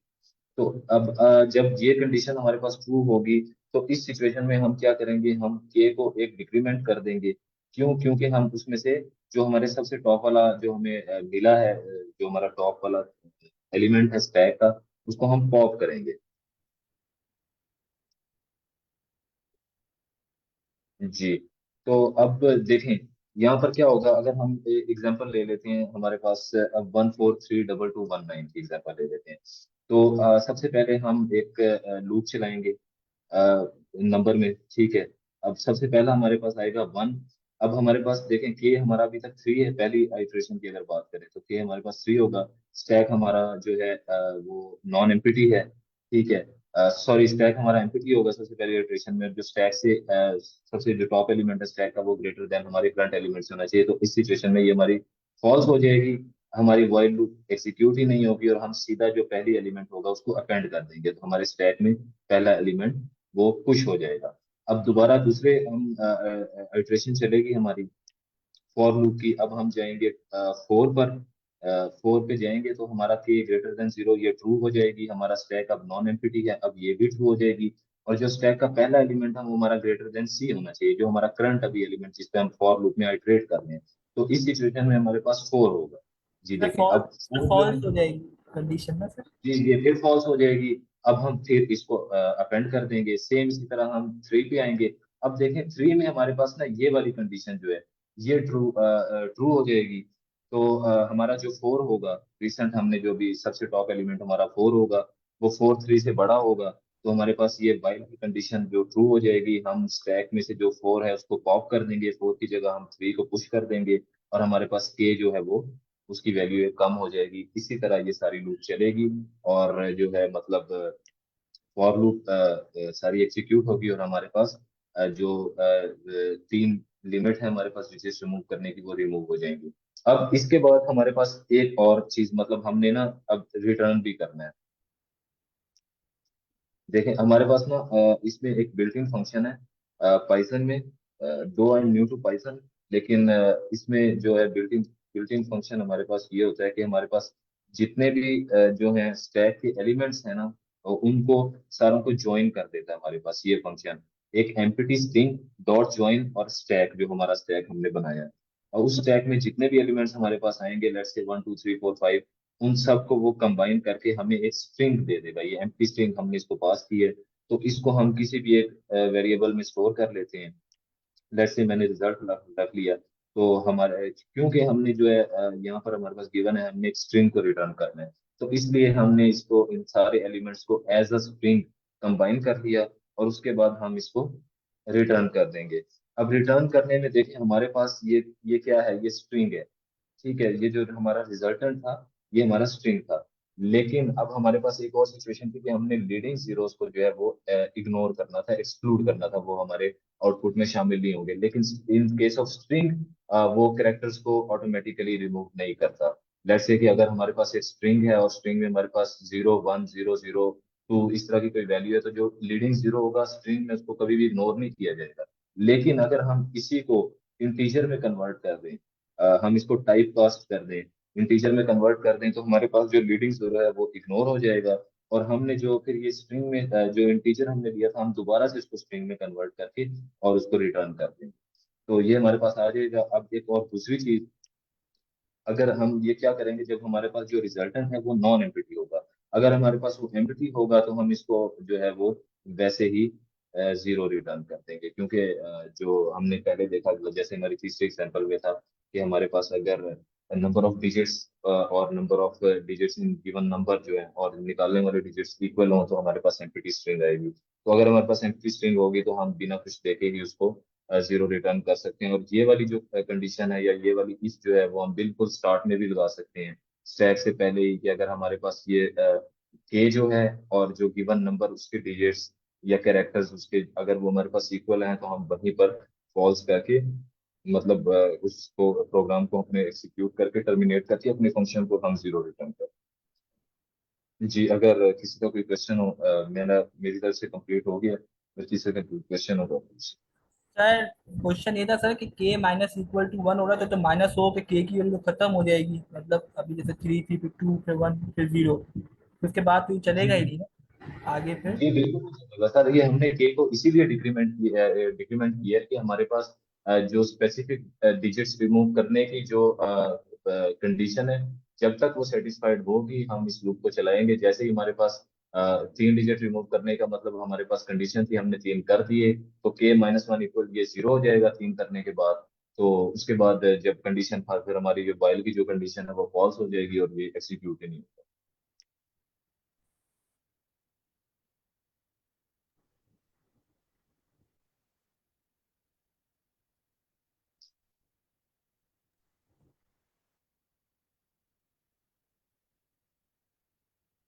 तो अब जब ये कंडीशन हमारे पास ट्रू होगी, तो इस सिचुएशन में हम क्या करेंगे, हम के को एक डिक्रीमेंट कर देंगे। क्यों? क्योंकि हम उसमें से जो हमारे सबसे टॉप वाला जो हमें मिला है, जो हमारा टॉप वाला एलिमेंट है स्टैक का, उसको हम पॉप करेंगे। जी। तो अब देखें यहाँ पर क्या होगा, अगर हम एग्जांपल ले लेते हैं, हमारे पास अब 1432219 की एग्जांपल ले लेते हैं। तो सबसे पहले हम एक लूप चलाएंगे नंबर में, ठीक है। अब सबसे पहला हमारे पास आएगा 1। अब हमारे पास देखें के हमारा अभी तक 3 है, पहली आइटरेशन की अगर बात करें तो के हमारे पास 3 होगा। स्टैक हमारा जो है वो नॉन एम्प्टी है, ठीक है। सॉरी, स्टैक हमारा एम्प्टी होगा सबसे पहली इटरेशन में। जो स्टैक से सबसे जो टॉप एलिमेंट है स्टैक का वो ग्रेटर देन हमारे करंट एलिमेंट से होना चाहिए। तो इस सिचुएशन में ये हमारी फॉल्स हो जाएगी, हमारी व्हाइल लूप एग्जीक्यूट ही नहीं होगी, और हम सीधा जो पहली एलिमेंट होगा उसको अपेंड कर देंगे, तो हमारे स्टैक में पहला एलिमेंट वो पुश हो जाएगा। अब दोबारा दूसरे हम इटरेशन चलेगी हमारी फॉर लूप की। अब हम जाएंगे 4 पर। 4 पे जाएंगे तो हमारा के ग्रेटर देन 0 ये ट्रू हो जाएगी, हमारा स्टैक अब नॉन एम्प्टी है, अब ये भी ट्रू हो जाएगी। और जो स्टैक का पहला एलिमेंट है वो हमारा ग्रेटर देन सी होना चाहिए, जो हमारा करंट अभी एलिमेंट जिस पे हम फॉर लूप में आइटरेट कर रहे हैं। तो इस सिचुएशन में हमारे पास 4 होगा। जी सर देखें फॉल्स अब सर 4 जो है, फॉल्स हो जाएगी कंडीशन ना सर। जी ये फिर फॉल्स हो जाएगी। अब हम फिर इसको अपेंड कर देंगे, सेम इसी तरह हम 3 पे आएंगे। अब देखें 3 में हमारे पास ना ये वाली कंडीशन जो है ये ट्रू ट्रू हो जाएगी। तो हमारा जो 4 होगा, रिसेंट हमने जो भी सबसे टॉप एलिमेंट हमारा 4 होगा, वो 4 3 से बड़ा होगा। तो हमारे पास ये वाइल की कंडीशन जो ट्रू हो जाएगी, हम स्टैक में से जो 4 है उसको पॉप कर देंगे, 4 की जगह हम 3 को पुश कर देंगे, और हमारे पास के जो है वो उसकी वैल्यू कम हो जाएगी। इसी तरह ये सारी लूप चलेगी, और जो है मतलब फॉर लूप सारी एग्जीक्यूट होगी, और हमारे पास जो 3 लिमिट है हमारे पास डिजिट रिमूव करने की वो रिमूव हो जाएंगी। अब इसके बाद हमारे पास एक और चीज, मतलब हमने ना अब रिटर्न भी करना है। देखें हमारे पास ना इसमें एक बिल्ट इन फंक्शन है पाइथन में, दो I am new to Python, लेकिन इसमें जो है बिल्ट इन फंक्शन हमारे पास ये होता है कि हमारे पास जितने भी जो है स्टैक के एलिमेंट्स हैं ना, उनको सारों को ज्वाइन कर देता है हमारे पास ये फंक्शन। एक एम्प्टी स्ट्रिंग डॉट ज्वाइन और स्टैक, जो हमारा स्टैक हमने बनाया है, और उस स्टैक में जितने भी एलिमेंट्स हमारे पास आएंगे, लेट्स से 1 2 3 4 5, उन सबको वो कंबाइन करके हमें एक स्ट्रिंग दे देगा। ये एम्प्टी स्ट्रिंग हमने इसको पास की है, तो इसको हम किसी भी एक वेरिएबल में स्टोर कर लेते हैं। लेट्स से मैंने रिजल्ट रख लिया, तो हमारे क्योंकि हमने जो है यहाँ पर हमारे पास गिवन है हमने एक स्ट्रिंग को रिटर्न करना है, तो इसलिए हमने इसको इन सारे एलिमेंट्स को एज अ स्ट्रिंग कंबाइन कर लिया, और उसके बाद हम इसको रिटर्न कर देंगे। अब रिटर्न करने में देखें हमारे पास ये क्या है, ये स्ट्रिंग है, ठीक है। ये जो हमारा रिजल्टेंट था ये हमारा स्ट्रिंग था। लेकिन अब हमारे पास एक और सिचुएशन थी कि हमने लीडिंग जीरोस को जो है वो इग्नोर करना था, एक्सक्लूड करना था, वो हमारे आउटपुट में शामिल नहीं होंगे। लेकिन इन केस ऑफ स्ट्रिंग वो कैरेक्टर्स को ऑटोमेटिकली रिमूव नहीं करता। लेट्स से कि अगर हमारे पास एक स्ट्रिंग है और स्ट्रिंग में हमारे पास 0 1 0 0 2 इस तरह की कोई वैल्यू है, तो जो लीडिंग जीरो होगा स्ट्रिंग में उसको कभी भी इग्नोर नहीं किया जाएगा। लेकिन अगर हम इसी को इंटीजर में कन्वर्ट कर दें, हम इसको टाइप कास्ट कर दें, इंटीजर में कन्वर्ट कर दें, तो हमारे पास जो लीडिंग जीरो है वो इग्नोर हो जाएगा। और हमने जो फिर ये स्ट्रिंग में जो इंटीजर हमने लिया था, हम दोबारा से इसको स्ट्रिंग में कन्वर्ट करके और उसको रिटर्न कर देंगे। तो ये हमारे पास आ जाएगा। अब एक और दूसरी चीज, अगर हम ये क्या करेंगे, जब हमारे पास जो रिजल्टेंट है वो नॉन एम्प्टी होगा, अगर हमारे पास वो एम्प्टी होगा तो हम इसको जो है वो वैसे ही जीरो रिटर्न कर देंगे, क्योंकि जो हमने पहले देखा, जैसे हमारी तीसरे एग्जांपल में था कि हमारे पास अगर नंबर ऑफ डिजिट्स और number of digits in given number जो है और निकालने वाले डिजिट्स इक्वल हो, तो हमारे पास एम्प्टी स्ट्रिंग आएगी। तो अगर हमारे पास एम्प्टी स्ट्रिंग होगी तो हम बिना कुछ देखे ही उसको जीरो रिटर्न कर सकते हैं। और ये वाली जो कंडीशन है या ये वाली इफ जो है वो हम बिल्कुल स्टार्ट में भी लगा सकते हैं, स्टैक से पहले ही, कि अगर हमारे पास ये के जो है और जो गिवन नंबर उसके डिजिट्स या कैरेक्टर्स उसके अगर वो हमारे पास इक्वल हैं, तो हम वहीं पर फॉल्स करके, मतलब उसको प्रोग्राम को अपने एग्जीक्यूट करके टर्मिनेट करके अपने फंक्शन को हम जीरो रिटर्न कर। जी, अगर किसी का कोई क्वेश्चन हो, मेरी तरफ से कंप्लीट हो गया, अगर किसी का कोई क्वेश्चन हो तो पूछ। सर क्वेश्चन ये था सर कि के माइनस इक्वल टू वन हो रहा है तो माइनस हो के के की वैल्यू खत्म हो जाएगी, मतलब अभी जैसे थ्री थी फिर टू फिर वन फिर जीरो, फिर उसके बाद तो ये चलेगा ही जी नहीं ना आगे फिर। जी बिल्कुल नहीं चलेगा सर। ये हमने के को इसीलिए डिक्रीमेंट किया है कि हमारे पास जो स्पेसिफिक डिजिट्स रिमूव करने की जो कंडीशन है, जब तक वो सेटिस्फाइड होगी हम इस लूप को चलाएंगे। जैसे ही हमारे पास 3 डिजिट रिमूव करने का मतलब हमारे पास कंडीशन थी, हमने 3 कर दिए, तो के -1 इक्वल ये जीरो हो जाएगा 3 करने के बाद। तो उसके बाद जब कंडीशन फिर हमारी जो वाइल की जो कंडीशन है वो फॉल्स हो जाएगी और ये एक्सिक्यूट ही नहीं होगा।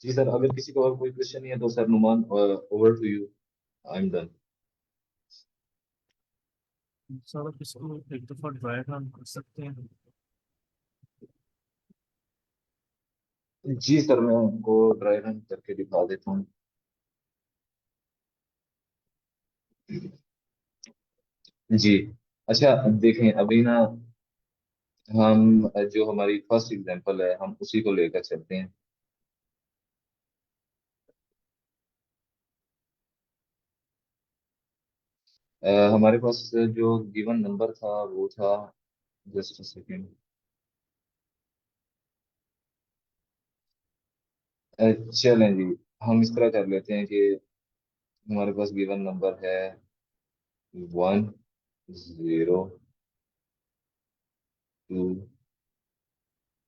जी सर, अगर किसी को और कोई क्वेश्चन नहीं है तो sir Numan, over to you, I am done. Sir आप इसको एक दफा ट्राई रन कर सकते हैं। जी सर, मैं उनको ड्राई रन करके दिखा देता हूँ। जी, अच्छा, अब देखें अभी ना, हम जो हमारी फर्स्ट एग्जांपल है हम उसी को लेकर चलते हैं। हमारे पास जो गिवन नंबर था वो था, जस्ट अ सेकेंड, चलें जी, हम इस तरह कर लेते हैं कि हमारे पास गिवन नंबर है 1 0 2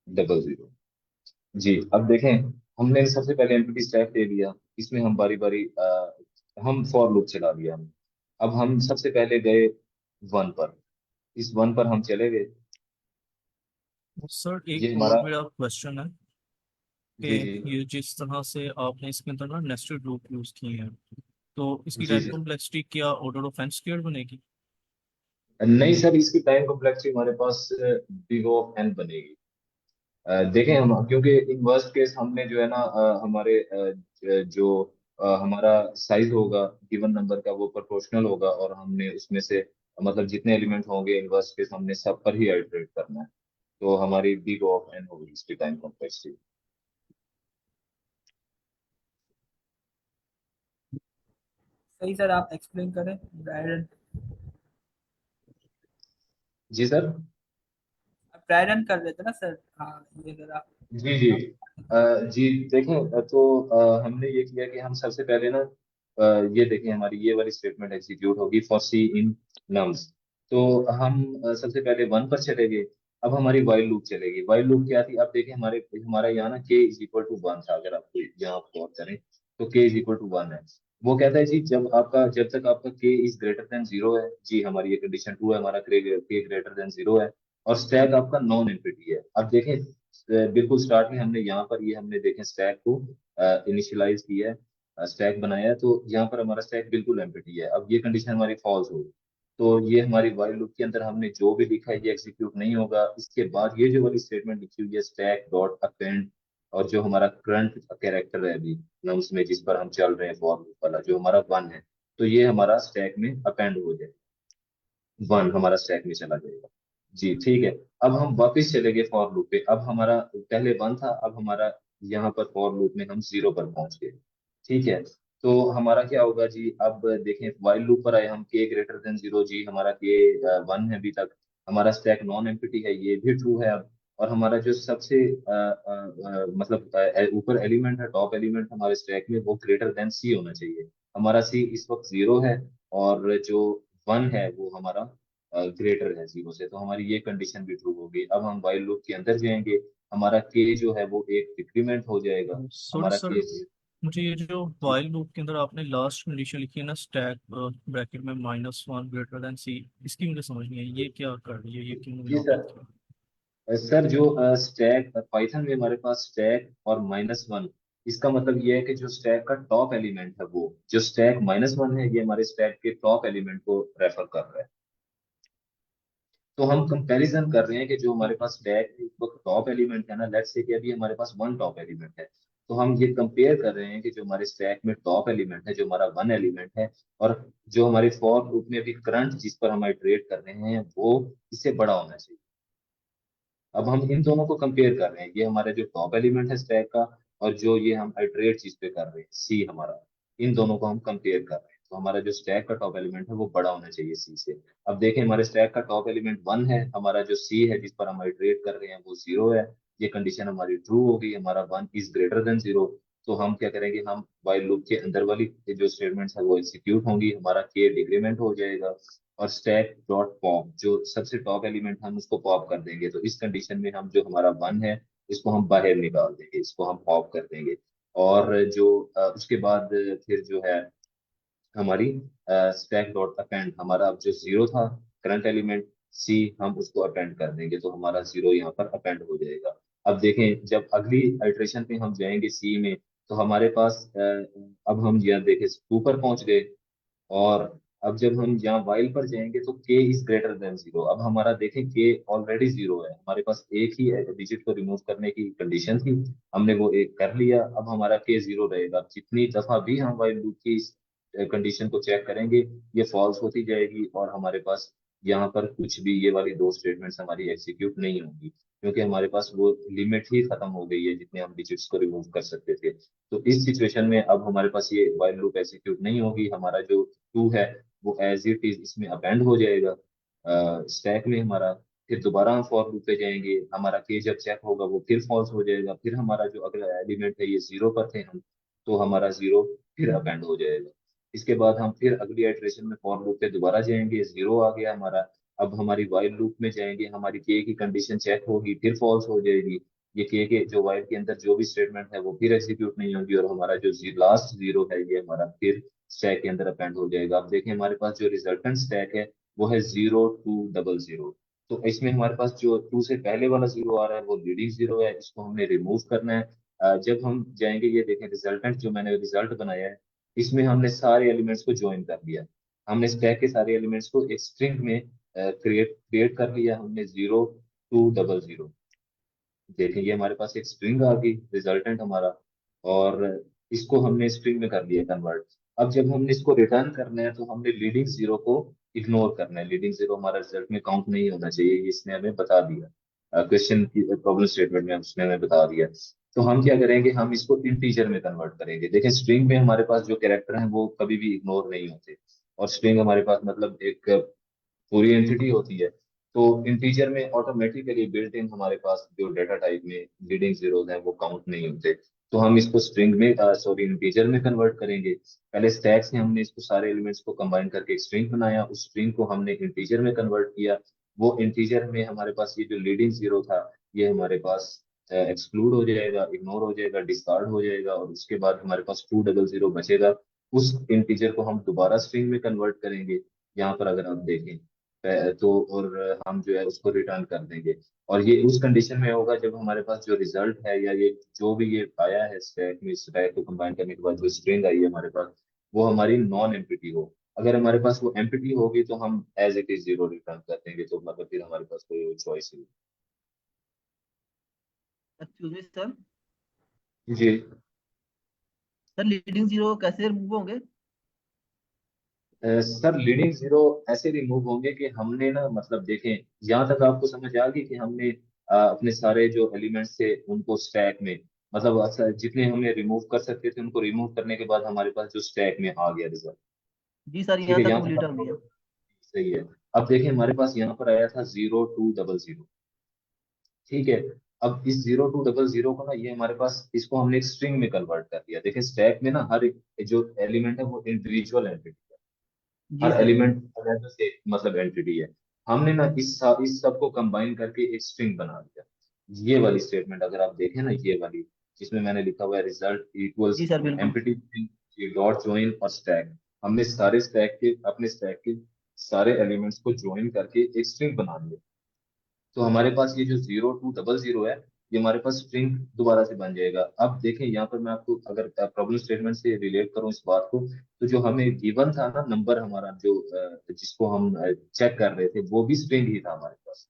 0 0। जी, अब देखें, हमने सबसे पहले एम्प्टी स्टैक दे दिया, इसमें हम बारी बारी हम फॉर लूप चला दिया हमने। अब हम सबसे पहले गए 1 पर, इस 1 पर हम चले गए। सर एक ये और हमारा, मेरा क्वेश्चन है जी जी कि ये जिस तरह से आपने इसके अंदर ना नेस्टेड लूप यूज किए हैं, तो इसकी जी टाइम जी, कॉम्प्लेक्सिटी क्या ऑर्डर ऑफ एन स्क्वायर्ड बनेगी? नहीं सर, इसकी टाइम कॉम्प्लेक्सिटी हमारे पास बिग ऑफ एन बनेगी। देखें हम, क्योंकि इन वर्स्ट केस हमने जो है ना हमारे जो हमारा साइज होगा गिवन नंबर का वो प्रोपोर्शनल होगा, और हमने उसमें से मतलब जितने एलिमेंट होंगे इन वर्स्ट केस हमने सब पर ही आइटरेट करना है। तो हमारी बिग ऑफ एन होगी इसकी टाइम कॉम्प्लेक्सिटी। सही सर, आप एक्सप्लेन करें ड्राई जी सर। रन कर लेते ना सर, हाँ ये जरा जी जी, जी देखें, हमने ये किया कि हम सबसे पहले ना ये देखें, हमारी ये वाली स्टेटमेंट एग्जीक्यूट होगी फॉर सी इन नम्स। तो हम सबसे पहले 1 पर चले गए। अब हमारी वाइल लूप चलेगी। वाइल लूप क्या थी, अब देखें हमारा यहाँ ना k = 1 था, अगर आप यहाँ गौर करें तो k = 1 है। वो कहता है जी, जब तक आपका k > 0 है, जी हमारी ये कंडीशन 2 है, हमारा k > 0 है, और स्टैक आपका नॉन एम्प्टी है। अब देखें, बिल्कुल स्टार्ट में हमने यहाँ पर ये हमने देखें स्टैक को इनिशियलाइज किया है, स्टैक बनाया है, तो यहाँ पर हमारा स्टैक बिल्कुल एम्प्टी है। अब ये कंडीशन हमारी फॉल्स होगी, तो ये हमारी वाइल लूप के अंदर हमने जो भी लिखा है ये एग्जीक्यूट नहीं होगा। इसके बाद ये जो वाली स्टेटमेंट लिखी हुई है स्टैक डॉट अपेंड, और जो हमारा करंट कैरेक्टर है अभी नम्स में जिस पर हम चल रहे हैं फॉर लूप वाला जो हमारा 1 है, तो ये हमारा स्टैक में अपेंड हो जाए। 1 हमारा स्टैक में चला जाएगा। जी ठीक है। अब हम वापस चले गए फॉर लूप पे। अब हमारा पहले 1 था, अब हमारा यहाँ पर फॉर लूप में हम 0 पर पहुंच गए। ठीक है। तो हमारा क्या होगा जी, अब देखें वाइल लूप पर आए हम, के ग्रेटर देन 0, जी हमारा के 1 है अभी तक। हमारा स्टैक नॉन एम्प्टी है, ये भी ट्रू है अब। और हमारा जो सबसे मतलब ऊपर एलिमेंट है, टॉप एलिमेंट हमारे स्टैक में, वो ग्रेटर देन सी होना चाहिए। हमारा सी इस वक्त 0 है, और जो 1 है वो हमारा ग्रेटर है 0 से। तो हमारी ये कंडीशन भी ट्रू होगी। अब हम वाइल लूप के अंदर जाएंगे, हमारा के जो है वो एक डिक्रीमेंट हो जाएगा। सर हमारा सर के मुझे ये जो जी वाइल लूप के अंदर आपने लास्ट कंडीशन लिखी है ना, स्टैक ब्रैकेट में -1 ग्रेटर देन सी, इसकी मुझे समझ नहीं आई, ये क्या कर रही है, ये क्यों जी यहाँ पे सर। लिखी है? सर जो स्टैक पाइथन में हमारे पास स्टैक और -1, इसका मतलब ये है कि जो स्टैक का टॉप एलिमेंट है, वो जो स्टैक -1 है, ये हमारे स्टैक के टॉप एलिमेंट को रेफर कर रहा है। तो हम कंपैरिजन कर रहे हैं कि जो हमारे पास स्टैक में इस वक्त टॉप एलिमेंट है ना, लेट्स से कि अभी हमारे पास 1 टॉप एलिमेंट है, तो हम ये कंपेयर कर रहे हैं कि जो हमारे स्टैक में टॉप एलिमेंट है, जो हमारा 1 एलिमेंट है, और जो हमारे फॉर लूप में भी करंट जिस पर हम इटरेट कर रहे हैं, वो इससे बड़ा होना चाहिए। अब हम इन दोनों को कंपेयर कर रहे हैं, ये हमारा जो टॉप एलिमेंट है स्टैक का, और जो ये हम आइटरेट चीज पे कर रहे हैं सी हमारा, इन दोनों को हम कंपेयर कर रहे हैं। तो हमारा जो स्टैक का टॉप एलिमेंट है वो बड़ा होना चाहिए सी से। अब देखें, हमारे स्टैक का टॉप एलिमेंट 1 है, हमारा जो सी है जिस पर हम आइटरेट कर रहे हैं वो 0 है। ये कंडीशन हमारी ट्रू होगी, हमारा 1 इज ग्रेटर देन 0। तो हम क्या करेंगे, हम वाइल लूप के अंदर वाली जो स्टेटमेंट्स है वो एग्जीक्यूट होंगी, हमारा के डिक्रीमेंट हो जाएगा, और स्टैक डॉट पॉप, जो सबसे टॉप एलिमेंट हम उसको पॉप कर देंगे। तो इस कंडीशन में हम जो हमारा 1 है, इसको हम बाहर निकाल देंगे, इसको हम पॉप कर देंगे। और जो उसके बाद फिर जो है हमारी स्टैक डॉट अपेंड, हमारा अब जो 0 था करंट एलिमेंट सी, हम उसको अपेंड कर देंगे, तो हमारा 0 यहाँ पर अपेंड हो जाएगा। अब देखें, जब अगली इटरेशन पे हम जाएंगे सी में, तो हमारे पास अब हम यहाँ देखें 2 पर पहुंच गए। और अब जब हम यहाँ वाइल पर जाएंगे तो के इज ग्रेटर देन 0। अब हमारा देखें के ऑलरेडी 0 है, हमारे पास एक ही डिजिट को रिमूव करने की कंडीशन थी, हमने वो एक कर लिया। अब हमारा के 0 रहेगा। अब जितनी दफा भी हम वाइल लूप की इस कंडीशन को चेक करेंगे, ये फॉल्स होती जाएगी, और हमारे पास यहाँ पर कुछ भी, ये वाली दो स्टेटमेंट्स हमारी एग्जीक्यूट नहीं होंगी, क्योंकि हमारे पास वो लिमिट ही खत्म हो गई है जितने हम डिजिट्स को रिमूव कर सकते थे। तो इस सिचुएशन में अब हमारे पास ये वाइल लूप एग्जीक्यूट नहीं होगी, हमारा जो 2 है वो एज इट इज इसमें अपेंड हो जाएगा स्टैक में हमारा। फिर दोबारा हम फॉर लूप पे जाएंगे, हमारा के जब चेक होगा वो फिर फॉल्स हो जाएगा, फिर हमारा जो अगला एलिमेंट है, ये 0 पर थे हम, तो हमारा 0 फिर अपेंड हो जाएगा। इसके बाद हम फिर अगली इटरेशन में फॉर लूप पे दोबारा जाएंगे, 0 आ गया हमारा। अब हमारी वाइल लूप में जाएंगे, हमारी के की कंडीशन चेक होगी, फिर फॉल्स हो जाएगी। ये के जो वाइल के अंदर जो भी स्टेटमेंट है वो फिर एग्जीक्यूट नहीं होगी, और हमारा जो लास्ट 0 है, ये हमारा फिर स्टैक के अंदर अपेंड हो जाएगा। अब देखें, हमारे पास जो रिजल्टेंट स्टैक है वो है 0 2 0 0। तो इसमें हमारे पास जो 2 से पहले वाला 0 आ रहा है वो लीडिंग 0 है, इसको हमने रिमूव करना है। जब हम जाएंगे, ये देखें रिजल्टेंट जो मैंने रिजल्ट बनाया है, इसमें हमने सारे एलिमेंट्स को ज्वाइन कर दिया। हमने स्टैक के सारे एलिमेंट्स को एक स्ट्रिंग में क्रिएट क्रिएट कर लिया हमने, 0 2 0 0। देखें, ये हमारे पास एक स्ट्रिंग आ गई रिजल्टेंट हमारा, और इसको हमने स्ट्रिंग में कर दिया कन्वर्ट। अब जब हमने इसको रिटर्न करना है, तो हमने लीडिंग 0 को इग्नोर करना है। लीडिंग 0 हमारा रिजल्ट में काउंट नहीं होना चाहिए, ये इसने हमें बता दिया, क्वेश्चन की प्रॉब्लम स्टेटमेंट में उसने हमें बता दिया। तो हम क्या करेंगे, हम इसको इंटीजर में कन्वर्ट करेंगे। देखें, स्ट्रिंग में हमारे पास जो कैरेक्टर हैं वो कभी भी इग्नोर नहीं होते, और स्ट्रिंग हमारे पास मतलब एक पूरी एंटिटी होती है। तो इंटीजर में ऑटोमेटिकली बिल्ट इन हमारे पास जो डेटा टाइप में लीडिंग जीरोस हैं वो काउंट नहीं होते। तो हम इसको स्ट्रिंग में सॉरी इंटीजर में कन्वर्ट करेंगे। पहले स्टैक से हमने इसको सारे एलिमेंट्स को कंबाइन करके एक स्ट्रिंग बनाया, उस स्ट्रिंग को हमने इंटीजर में कन्वर्ट किया। वो इंटीजर में हमारे पास ये जो लीडिंग जीरो था, ये हमारे पास एक्सक्लूड हो जाएगा, इग्नोर हो जाएगा, डिस्कार्ड हो जाएगा, और उसके बाद हमारे पास 2 0 0 बचेगा। उस इंटीजर को हम दोबारा स्ट्रिंग में कन्वर्ट करेंगे, यहाँ पर अगर आप देखें तो, और हम जो है उसको रिटर्न कर देंगे। और ये उस कंडीशन में होगा जब हमारे पास जो रिजल्ट है, या ये जो भी ये आया है स्टैक में, स्टैक को कंबाइन करने के बाद जो स्ट्रिंग आई है हमारे पास, वो हमारी नॉन एम्प्टी हो। अगर हमारे पास वो एम्प्टी होगी तो हम एज इट इज 0 रिटर्न कर देंगे, तो मतलब फिर हमारे पास कोई चॉइस नहीं। Excuse me sir. जी सर लीडिंग जीरो कैसे रिमूव होंगे? सर लीडिंग जीरो ऐसे रिमूव होंगे कि हमने ना मतलब देखें, यहाँ तक आपको समझ आ गई कि हमने अपने सारे जो एलिमेंट्स थे उनको स्टैक में, मतलब जितने हमने रिमूव कर सकते थे उनको रिमूव करने के बाद हमारे पास जो स्टैक में आ गया रिजल्ट। जी सर, ठीक यहाँ है, तक यहाँ तक कंप्लीट हो गया। आपको सही है। अब देखिए हमारे पास यहाँ पर आया था 0200। ठीक है, अब इस 0200 को ना, ये हमारे पास इसको हमने एक स्ट्रिंग में कन्वर्ट कर दिया। देखिए स्टैक में ना हर एक जो एलिमेंट है वो इंडिविजुअल एंटिटी, जी हर सर। एलिमेंट अलग से मतलब एंटिटी है। हमने ना इस सब को कंबाइन करके एक स्ट्रिंग बना दिया। ये वाली स्टेटमेंट अगर आप देखें ना, ये वाली जिसमें मैंने लिखा हुआ है रिजल्ट जी इक्वल्स सर बिल्कुल। एम्प्टी डॉट ज्वाइन और स्टैक, हमने सारे स्टैक के अपने स्टैक के सारे एलिमेंट्स को ज्वाइन करके एक स्ट्रिंग बना दिया। तो हमारे पास ये जो 0200 है, ये हमारे पास स्ट्रिंग दोबारा से बन जाएगा। अब देखें यहाँ पर मैं आपको अगर प्रॉब्लम स्टेटमेंट से रिलेट करूं इस बात को, तो जो हमें गिवन था ना नंबर हमारा जो जिसको हम चेक कर रहे थे, वो भी स्ट्रिंग ही था हमारे पास।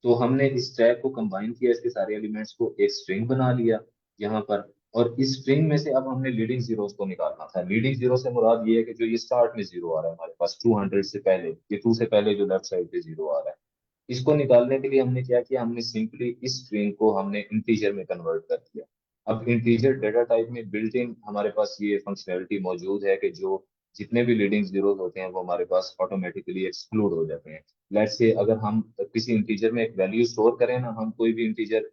तो हमने इस स्टैक को कंबाइन किया, इसके सारे एलिमेंट्स को एक स्ट्रिंग बना लिया यहाँ पर। और इस स्ट्रिंग में से अब हमने लीडिंग जीरोस को निकालना था। लीडिंग जीरो से मुराद ये है कि जो ये स्टार्ट में जीरो आ रहा है हमारे पास 200 से पहले, ये 2 से पहले जो लेफ्ट साइड पे जीरो आ रहा है, इसको निकालने के लिए हमने क्या किया, हमने सिंपली इस स्ट्रिंग को हमने इंटीजर में कन्वर्ट कर दिया। अब इंटीजर डेटा टाइप में बिल्ट इन हमारे पास ये फंक्शनैलिटी मौजूद है कि जो जितने भी लीडिंग जीरोस होते हैं वो हमारे पास ऑटोमेटिकली एक्सक्लूड हो जाते हैं। लेट्स से अगर हम किसी इंटीजर में एक वैल्यू स्टोर करें ना, हम कोई भी इंटीजर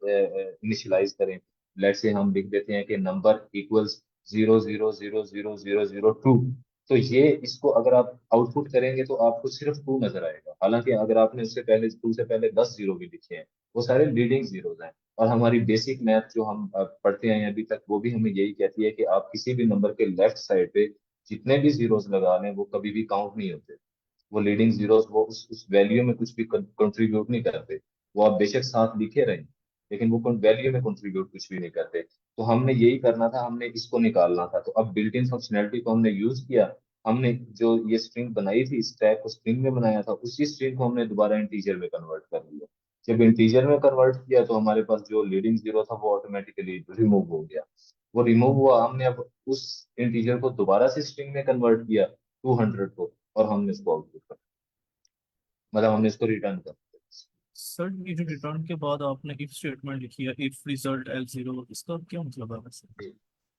इनिशियलाइज करें, लेट्स से हम लिख देते हैं कि नंबर इक्वल्स 0000002, तो ये इसको अगर आप आउटपुट करेंगे तो आपको सिर्फ 2 नजर आएगा। हालांकि अगर आपने उससे पहले 2 से पहले 10 जीरो भी लिखे हैं, वो सारे लीडिंग जीरोज हैं। और हमारी बेसिक मैथ जो हम पढ़ते आए हैं अभी तक, वो भी हमें यही कहती है कि आप किसी भी नंबर के लेफ्ट साइड पे जितने भी जीरोस लगा लें वो कभी भी काउंट नहीं होते। वो लीडिंग जीरोस वो उस वैल्यू में कुछ भी कंट्रीब्यूट नहीं करते। वो आप बेशक साथ लिखे रहें, लेकिन वो वैल्यू में कंट्रीब्यूट कुछ भी नहीं करते। तो हमने यही करना था, हमने इसको निकालना था। तो अब बिल्ट इन फंक्शनैलिटी को हमने यूज किया। हमने जो ये स्ट्रिंग बनाई थी, स्टैक को स्ट्रिंग में बनाया था, उसी स्ट्रिंग को हमने दोबारा इंटीजर में कन्वर्ट कर लिया। जब इंटीजर में कन्वर्ट किया तो हमारे पास जो लीडिंग जीरो था वो ऑटोमेटिकली रिमूव हो गया। वो रिमूव हुआ, हमने अब उस इंटीजर को दोबारा से स्ट्रिंग में कन्वर्ट किया 200 को, और हमने उसको आउटपुट कर, मतलब हमने इसको रिटर्न कर दिया। सर ये जो रिटर्न के बाद आपने इफ स्टेटमेंट लिखी है, इफ रिजल्ट एल जीरो, इसका क्या मतलब है वैसे?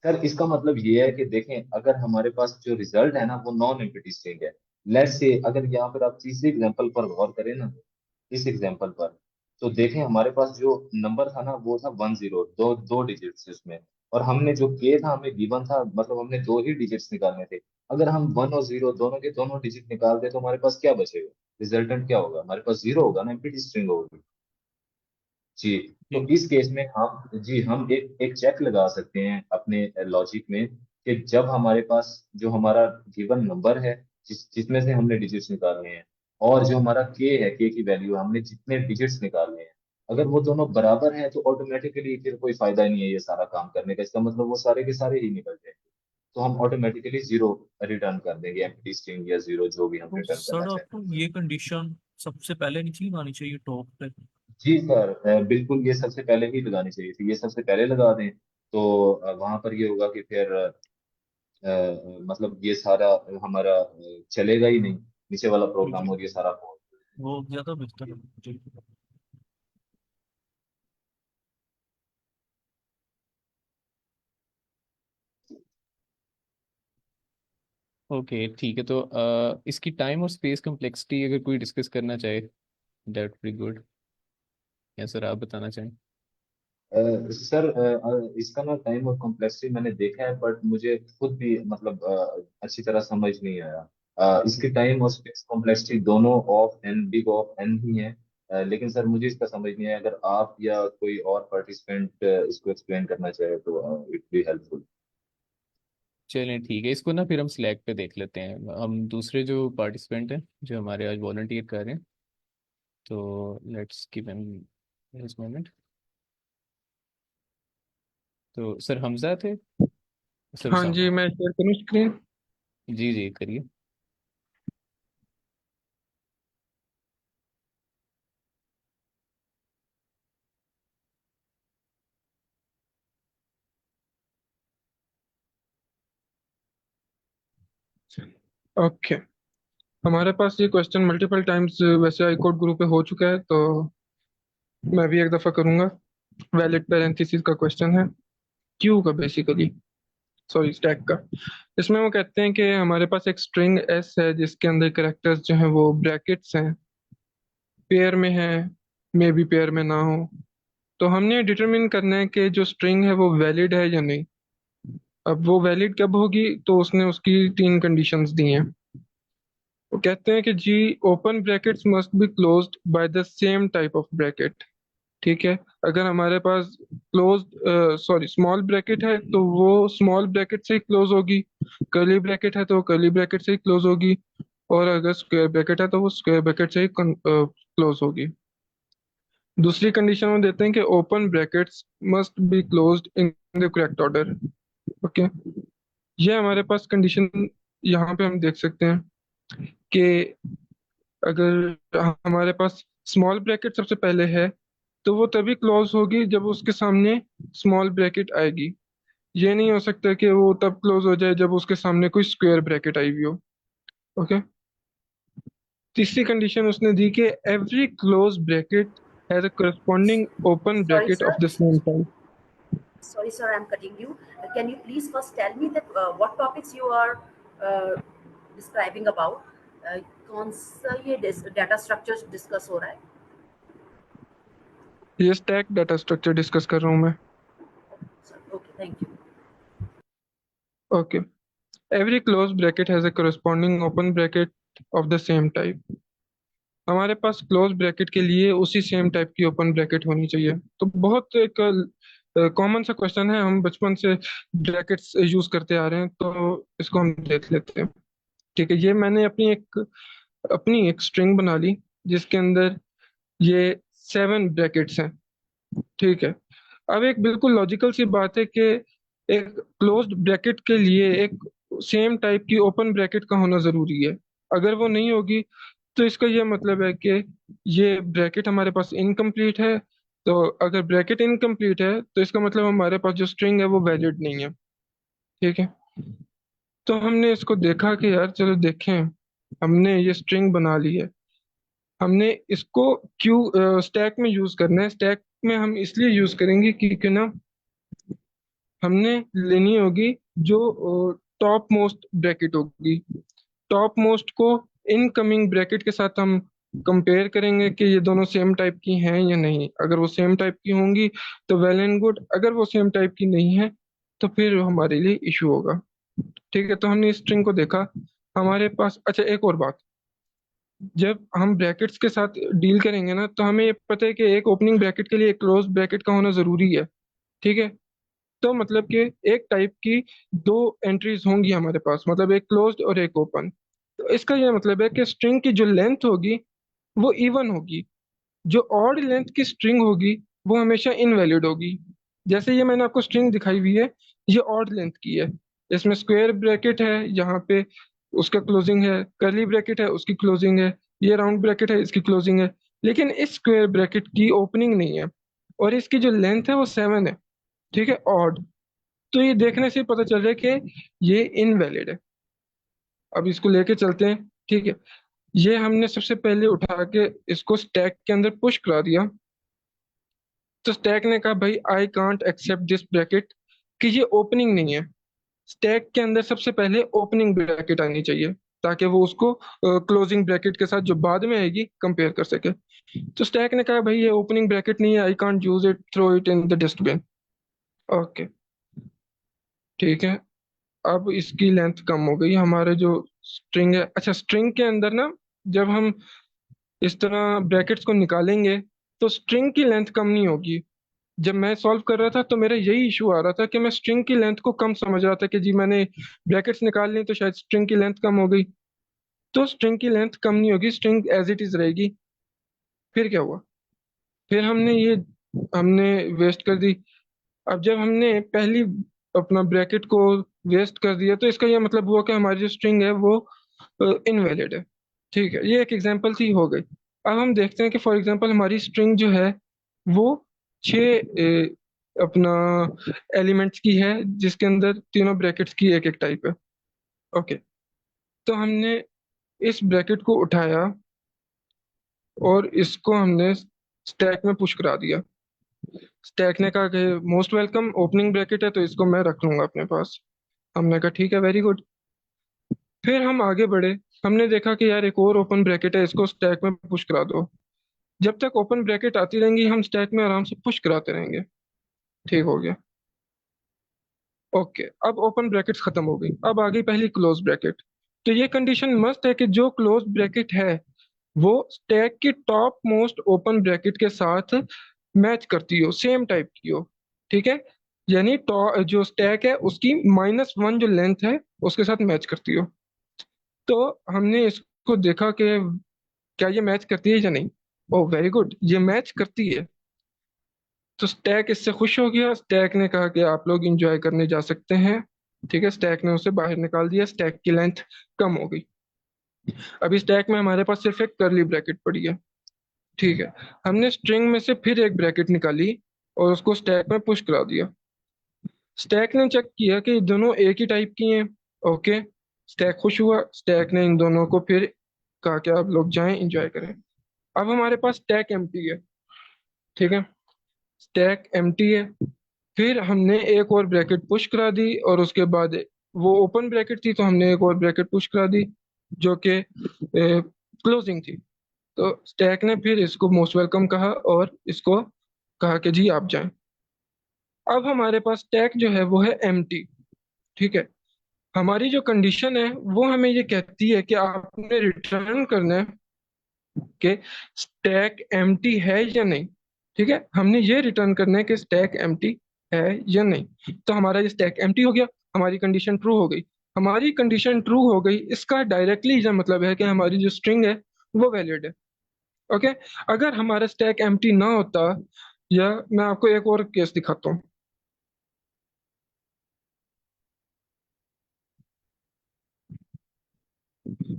सर इसका मतलब ये है कि देखें, अगर हमारे पास जो रिजल्ट है ना वो नॉन एम्प्टी स्ट्रिंग है। लेट्स से अगर यहाँ पर आप तीसरी एग्जांपल पर गौर करें ना, इस एग्जांपल पर, तो देखें हमारे पास जो नंबर था ना वो था 10, दो दो डिजिट्स उसमें। और हमने जो के था हमें गिवन था, मतलब हमने दो ही डिजिट्स निकालने थे। अगर हम 1 और 0 दोनों के दोनों डिजिट निकाल दे तो हमारे पास क्या बचेगा, रिजल्टेंट क्या होगा, हमारे पास जीरो होगा ना, एम्प्टी स्ट्रिंग होगी। जी। तो जी। इस केस में हम जी हम एक एक चेक लगा सकते हैं अपने लॉजिक में कि जब हमारे पास जो हमारा गिवन नंबर है, जिसमें से हमने डिजिट्स निकालने हैं, और जो हमारा के है, के की वैल्यू हमने जितने डिजिट्स निकालने हैं, अगर वो दोनों बराबर हैं तो ऑटोमेटिकली फिर कोई फायदा नहीं है ये सारा काम करने का। इसका मतलब वो सारे के सारे ही निकल जाएंगे। तो हम ऑटोमेटिकली जीरो रिटर्न कर देंगे, एम्प्टी स्ट्रिंग या जीरो जो भी हम तो रिटर्न करना सर चाहें। आपको ये कंडीशन सबसे पहले नीचे लगानी चाहिए टॉप पे। जी सर, बिल्कुल ये सबसे पहले ही लगानी चाहिए थी, ये सबसे पहले लगा दें तो वहां पर ये होगा कि फिर मतलब ये सारा हमारा चलेगा ही नहीं, नीचे वाला जी प्रोग्राम जी, और ये सारा कोड। वो ज्यादा बेहतर है जी। ओके ठीक है, तो इसकी टाइम और स्पेस कम्प्लेक्सिटी अगर कोई डिस्कस करना चाहे, दैट बी गुड, या सर आप बताना चाहें? सर इसका ना टाइम और कॉम्प्लेक्सिटी मैंने देखा है, बट मुझे खुद भी मतलब अच्छी तरह समझ नहीं आया। इसकी टाइम और स्पेस कॉम्प्लेक्सिटी दोनों of N, big of N ही है। लेकिन सर मुझे इसका समझ नहीं आया, अगर आप या कोई और पार्टिसिपेंट इसको एक्सप्लेन करना चाहे तो इट बी हेल्पफुल। चलें ठीक है, इसको ना फिर हम स्लैक पे देख लेते हैं, हम दूसरे जो पार्टिसिपेंट हैं जो हमारे आज वॉलंटियर कर रहे हैं। तो let's give him his moment. तो सर हमजा थे, सर हाँ उसामा। जी, मैं शेयर करूँ स्क्रीन। जी जी करिए। ओके, हमारे पास ये क्वेश्चन मल्टीपल टाइम्स वैसे हाई कोर्ट ग्रुप पे हो चुका है, तो मैं भी एक दफा करूंगा। वैलिड पैरेंथेसिस का क्वेश्चन है, क्यू का बेसिकली, सॉरी स्टैक का। इसमें वो कहते हैं कि हमारे पास एक स्ट्रिंग एस है जिसके अंदर कैरेक्टर्स जो हैं वो ब्रैकेट्स हैं, पेयर में है, मे बी पेयर में ना हो। तो हमने डिटरमिन करना है कि जो स्ट्रिंग है वो वैलिड है या नहीं। अब वो वैलिड कब होगी, तो उसने उसकी तीन कंडीशंस दी हैं। वो कहते हैं कि जी open brackets must be closed by the same type of bracket. ठीक है, अगर हमारे पास स्मॉल ब्रैकेट है तो वो स्मॉल ब्रैकेट से ही क्लोज होगी, कर्ली ब्रैकेट है तो कर्ली ब्रैकेट से ही क्लोज होगी, और अगर स्क्वायर ब्रैकेट है तो वो स्क्वायर ब्रैकेट से ही क्लोज होगी। दूसरी कंडीशन वो देते हैं कि open brackets must be closed in the correct order. Okay, ये हमारे पास कंडीशन यहाँ पे हम देख सकते हैं कि अगर हमारे पास स्मॉल ब्रैकेट सबसे पहले है तो वो तभी क्लोज होगी जब उसके सामने स्मॉल ब्रैकेट आएगी। ये नहीं हो सकता कि वो तब क्लोज हो जाए जब उसके सामने कोई स्क्वायर ब्रैकेट आई हुई हो। ओके, तीसरी कंडीशन उसने दी कि every close bracket has a corresponding open Sorry, bracket of sir. The same type. Sorry, sir, I'm cutting you. Can you please first tell me that what topics you are uh, describing about? कौन सा ये data structure discuss हो रहा है? ये stack data structure discuss कर रहा हूँ मैं। Okay, thank you. Okay, every close bracket has a corresponding open bracket of the same type. हमारे पास क्लोज ब्रैकेट के लिए उसी सेम टाइप की ओपन ब्रैकेट होनी चाहिए। तो बहुत एक कॉमन सा क्वेश्चन है, हम बचपन से ब्रैकेट्स यूज करते आ रहे हैं, तो इसको हम देख लेते हैं। ठीक है, ये मैंने अपनी एक स्ट्रिंग बना ली जिसके अंदर ये 7 ब्रैकेट्स हैं। ठीक है, अब एक बिल्कुल लॉजिकल सी बात है कि एक क्लोज्ड ब्रैकेट के लिए एक सेम टाइप की ओपन ब्रैकेट का होना जरूरी है। अगर वो नहीं होगी तो इसका ये मतलब है कि ये ब्रैकेट हमारे पास इनकम्प्लीट है। तो अगर ब्रैकेट इनकम्प्लीट है तो इसका मतलब हमारे पास जो स्ट्रिंग है वो वैलिड नहीं है। ठीक है, तो हमने इसको देखा कि यार चलो देखें, हमने ये स्ट्रिंग बना ली है, हमने इसको क्यू स्टैक में यूज करना है। स्टैक में हम इसलिए यूज करेंगे क्योंकि ना हमने लेनी होगी जो टॉप मोस्ट ब्रैकेट होगी। टॉप मोस्ट को इनकमिंग ब्रैकेट के साथ हम कंपेयर करेंगे कि ये दोनों सेम टाइप की हैं या नहीं। अगर वो सेम टाइप की होंगी तो वेल एंड गुड, अगर वो सेम टाइप की नहीं है तो फिर हमारे लिए इशू होगा। ठीक है, तो हमने इस स्ट्रिंग को देखा। हमारे पास अच्छा एक और बात, जब हम ब्रैकेट्स के साथ डील करेंगे ना तो हमें ये पता है कि एक ओपनिंग ब्रैकेट के लिए एक क्लोज ब्रैकेट का होना जरूरी है। ठीक है, तो मतलब कि एक टाइप की दो एंट्रीज होंगी हमारे पास, मतलब एक क्लोज्ड और एक ओपन। तो इसका यह मतलब है कि स्ट्रिंग की जो लेंथ होगी वो इवन होगी, जो ऑड लेंथ की स्ट्रिंग होगी वो हमेशा इनवैलिड होगी। जैसे ये मैंने आपको स्ट्रिंग दिखाई हुई है, ये ऑड लेंथ की है, इसमें स्क्वायर ब्रैकेट है यहाँ पे, उसका क्लोजिंग है, कर्ली ब्रैकेट है उसकी क्लोजिंग है, ये राउंड ब्रैकेट है इसकी क्लोजिंग है। लेकिन इस स्क्वायर ब्रैकेट की ओपनिंग नहीं है और इसकी जो लेंथ है वो 7 है। ठीक है, ऑड। तो ये देखने से ही पता चल रहा है कि ये इनवैलिड है। अब इसको लेके चलते हैं। ठीक है, ये हमने सबसे पहले उठा के इसको स्टैक के अंदर पुश करा दिया। तो स्टैक ने कहा भाई I can't accept this bracket, कि ये ओपनिंग नहीं है। स्टैक के अंदर सबसे पहले ओपनिंग ब्रैकेट आनी चाहिए ताकि वो उसको क्लोजिंग ब्रैकेट के साथ जो बाद में आएगी कंपेयर कर सके। तो स्टैक ने कहा भाई ये ओपनिंग ब्रैकेट नहीं है, I can't use it, throw it in the dustbin. Okay, ठीक है, अब इसकी लेंथ कम हो गई। हमारे जो स्ट्रिंग है, अच्छा स्ट्रिंग के अंदर ना जब हम इस तरह ब्रैकेट्स को निकालेंगे तो स्ट्रिंग की लेंथ कम नहीं होगी। जब मैं सॉल्व कर रहा था तो मेरा यही इशू आ रहा था कि मैं स्ट्रिंग की लेंथ को कम समझ रहा था कि जी मैंने ब्रैकेट्स निकाल ली तो शायद स्ट्रिंग की लेंथ कम हो गई। तो स्ट्रिंग की लेंथ कम नहीं होगी, स्ट्रिंग एज इट इज रहेगी। फिर क्या हुआ, फिर हमने वेस्ट कर दी। अब जब हमने पहली अपना ब्रैकेट को वेस्ट कर दिया तो इसका यह मतलब हुआ कि हमारी जो स्ट्रिंग है वो इनवैलिड है। ठीक है, ये एक एग्जांपल थी, हो गई। अब हम देखते हैं कि फॉर एग्जांपल हमारी स्ट्रिंग जो है वो 6 अपना एलिमेंट्स की है जिसके अंदर तीनों ब्रैकेट्स की एक एक टाइप है। ओके, तो हमने इस ब्रैकेट को उठाया और इसको हमने स्टैक में पुश करा दिया। स्टैक ने कहा कि मोस्ट वेलकम, ओपनिंग ब्रैकेट है तो इसको मैं रख लूंगा अपने पास। हमने कहा ठीक है, वेरी गुड। फिर हम आगे बढ़े, हमने देखा कि यार एक और ओपन ब्रैकेट है, इसको स्टैक में पुश करा दो। जब तक ओपन ब्रैकेट आती रहेंगी हम स्टैक में आराम से पुश कराते रहेंगे। ठीक हो गया। ओके, अब ओपन ब्रैकेट्स खत्म हो गई, अब आ गई पहली क्लोज ब्रैकेट। तो ये कंडीशन मस्ट है कि जो क्लोज ब्रैकेट है वो स्टैक की टॉप मोस्ट ओपन ब्रैकेट के साथ मैच करती हो, सेम टाइप की हो। ठीक है, यानी जो स्टैक है उसकी -1 जो लेंथ है उसके साथ मैच करती हो। तो हमने इसको देखा कि क्या ये मैच करती है या नहीं। ओह वेरी गुड, ये मैच करती है। तो स्टैक इससे खुश हो गया, स्टैक ने कहा कि आप लोग इंजॉय करने जा सकते हैं। ठीक है, स्टैक ने उसे बाहर निकाल दिया, स्टैक की लेंथ कम हो गई। अभी स्टैक में हमारे पास सिर्फ एक करली ब्रैकेट पड़ी है। ठीक है, हमने स्ट्रिंग में से फिर एक ब्रैकेट निकाली और उसको स्टैक में पुश करा दिया। स्टैक ने चेक किया कि ये दोनों एक ही टाइप की हैं। ओके, स्टैक खुश हुआ, स्टैक ने इन दोनों को फिर कहा कि आप लोग जाएं एंजॉय करें। अब हमारे पास स्टैक एम्प्टी है। ठीक है, स्टैक एम्प्टी है। फिर हमने एक और ब्रैकेट पुश करा दी और उसके बाद वो ओपन ब्रैकेट थी तो हमने एक और ब्रैकेट पुश करा दी जो कि क्लोजिंग थी। तो स्टैक ने फिर इसको मोस्ट वेलकम कहा और इसको कहा कि जी आप जाएं। अब हमारे पास स्टैक जो है वो है एम्प्टी। ठीक है, हमारी जो कंडीशन है वो हमें ये कहती है कि आपने रिटर्न करना है कि स्टैक एम्प्टी है या नहीं। ठीक है, हमने ये रिटर्न करना है कि स्टैक एम्प्टी है या नहीं। तो हमारा ये स्टैक एम्प्टी हो गया, हमारी कंडीशन ट्रू हो गई। हमारी कंडीशन ट्रू हो गई, इसका डायरेक्टली ये मतलब है कि हमारी जो स्ट्रिंग है वो वैलिड है। ओके, अगर हमारा स्टैक एम्प्टी ना होता, या मैं आपको एक और केस दिखाता हूँ।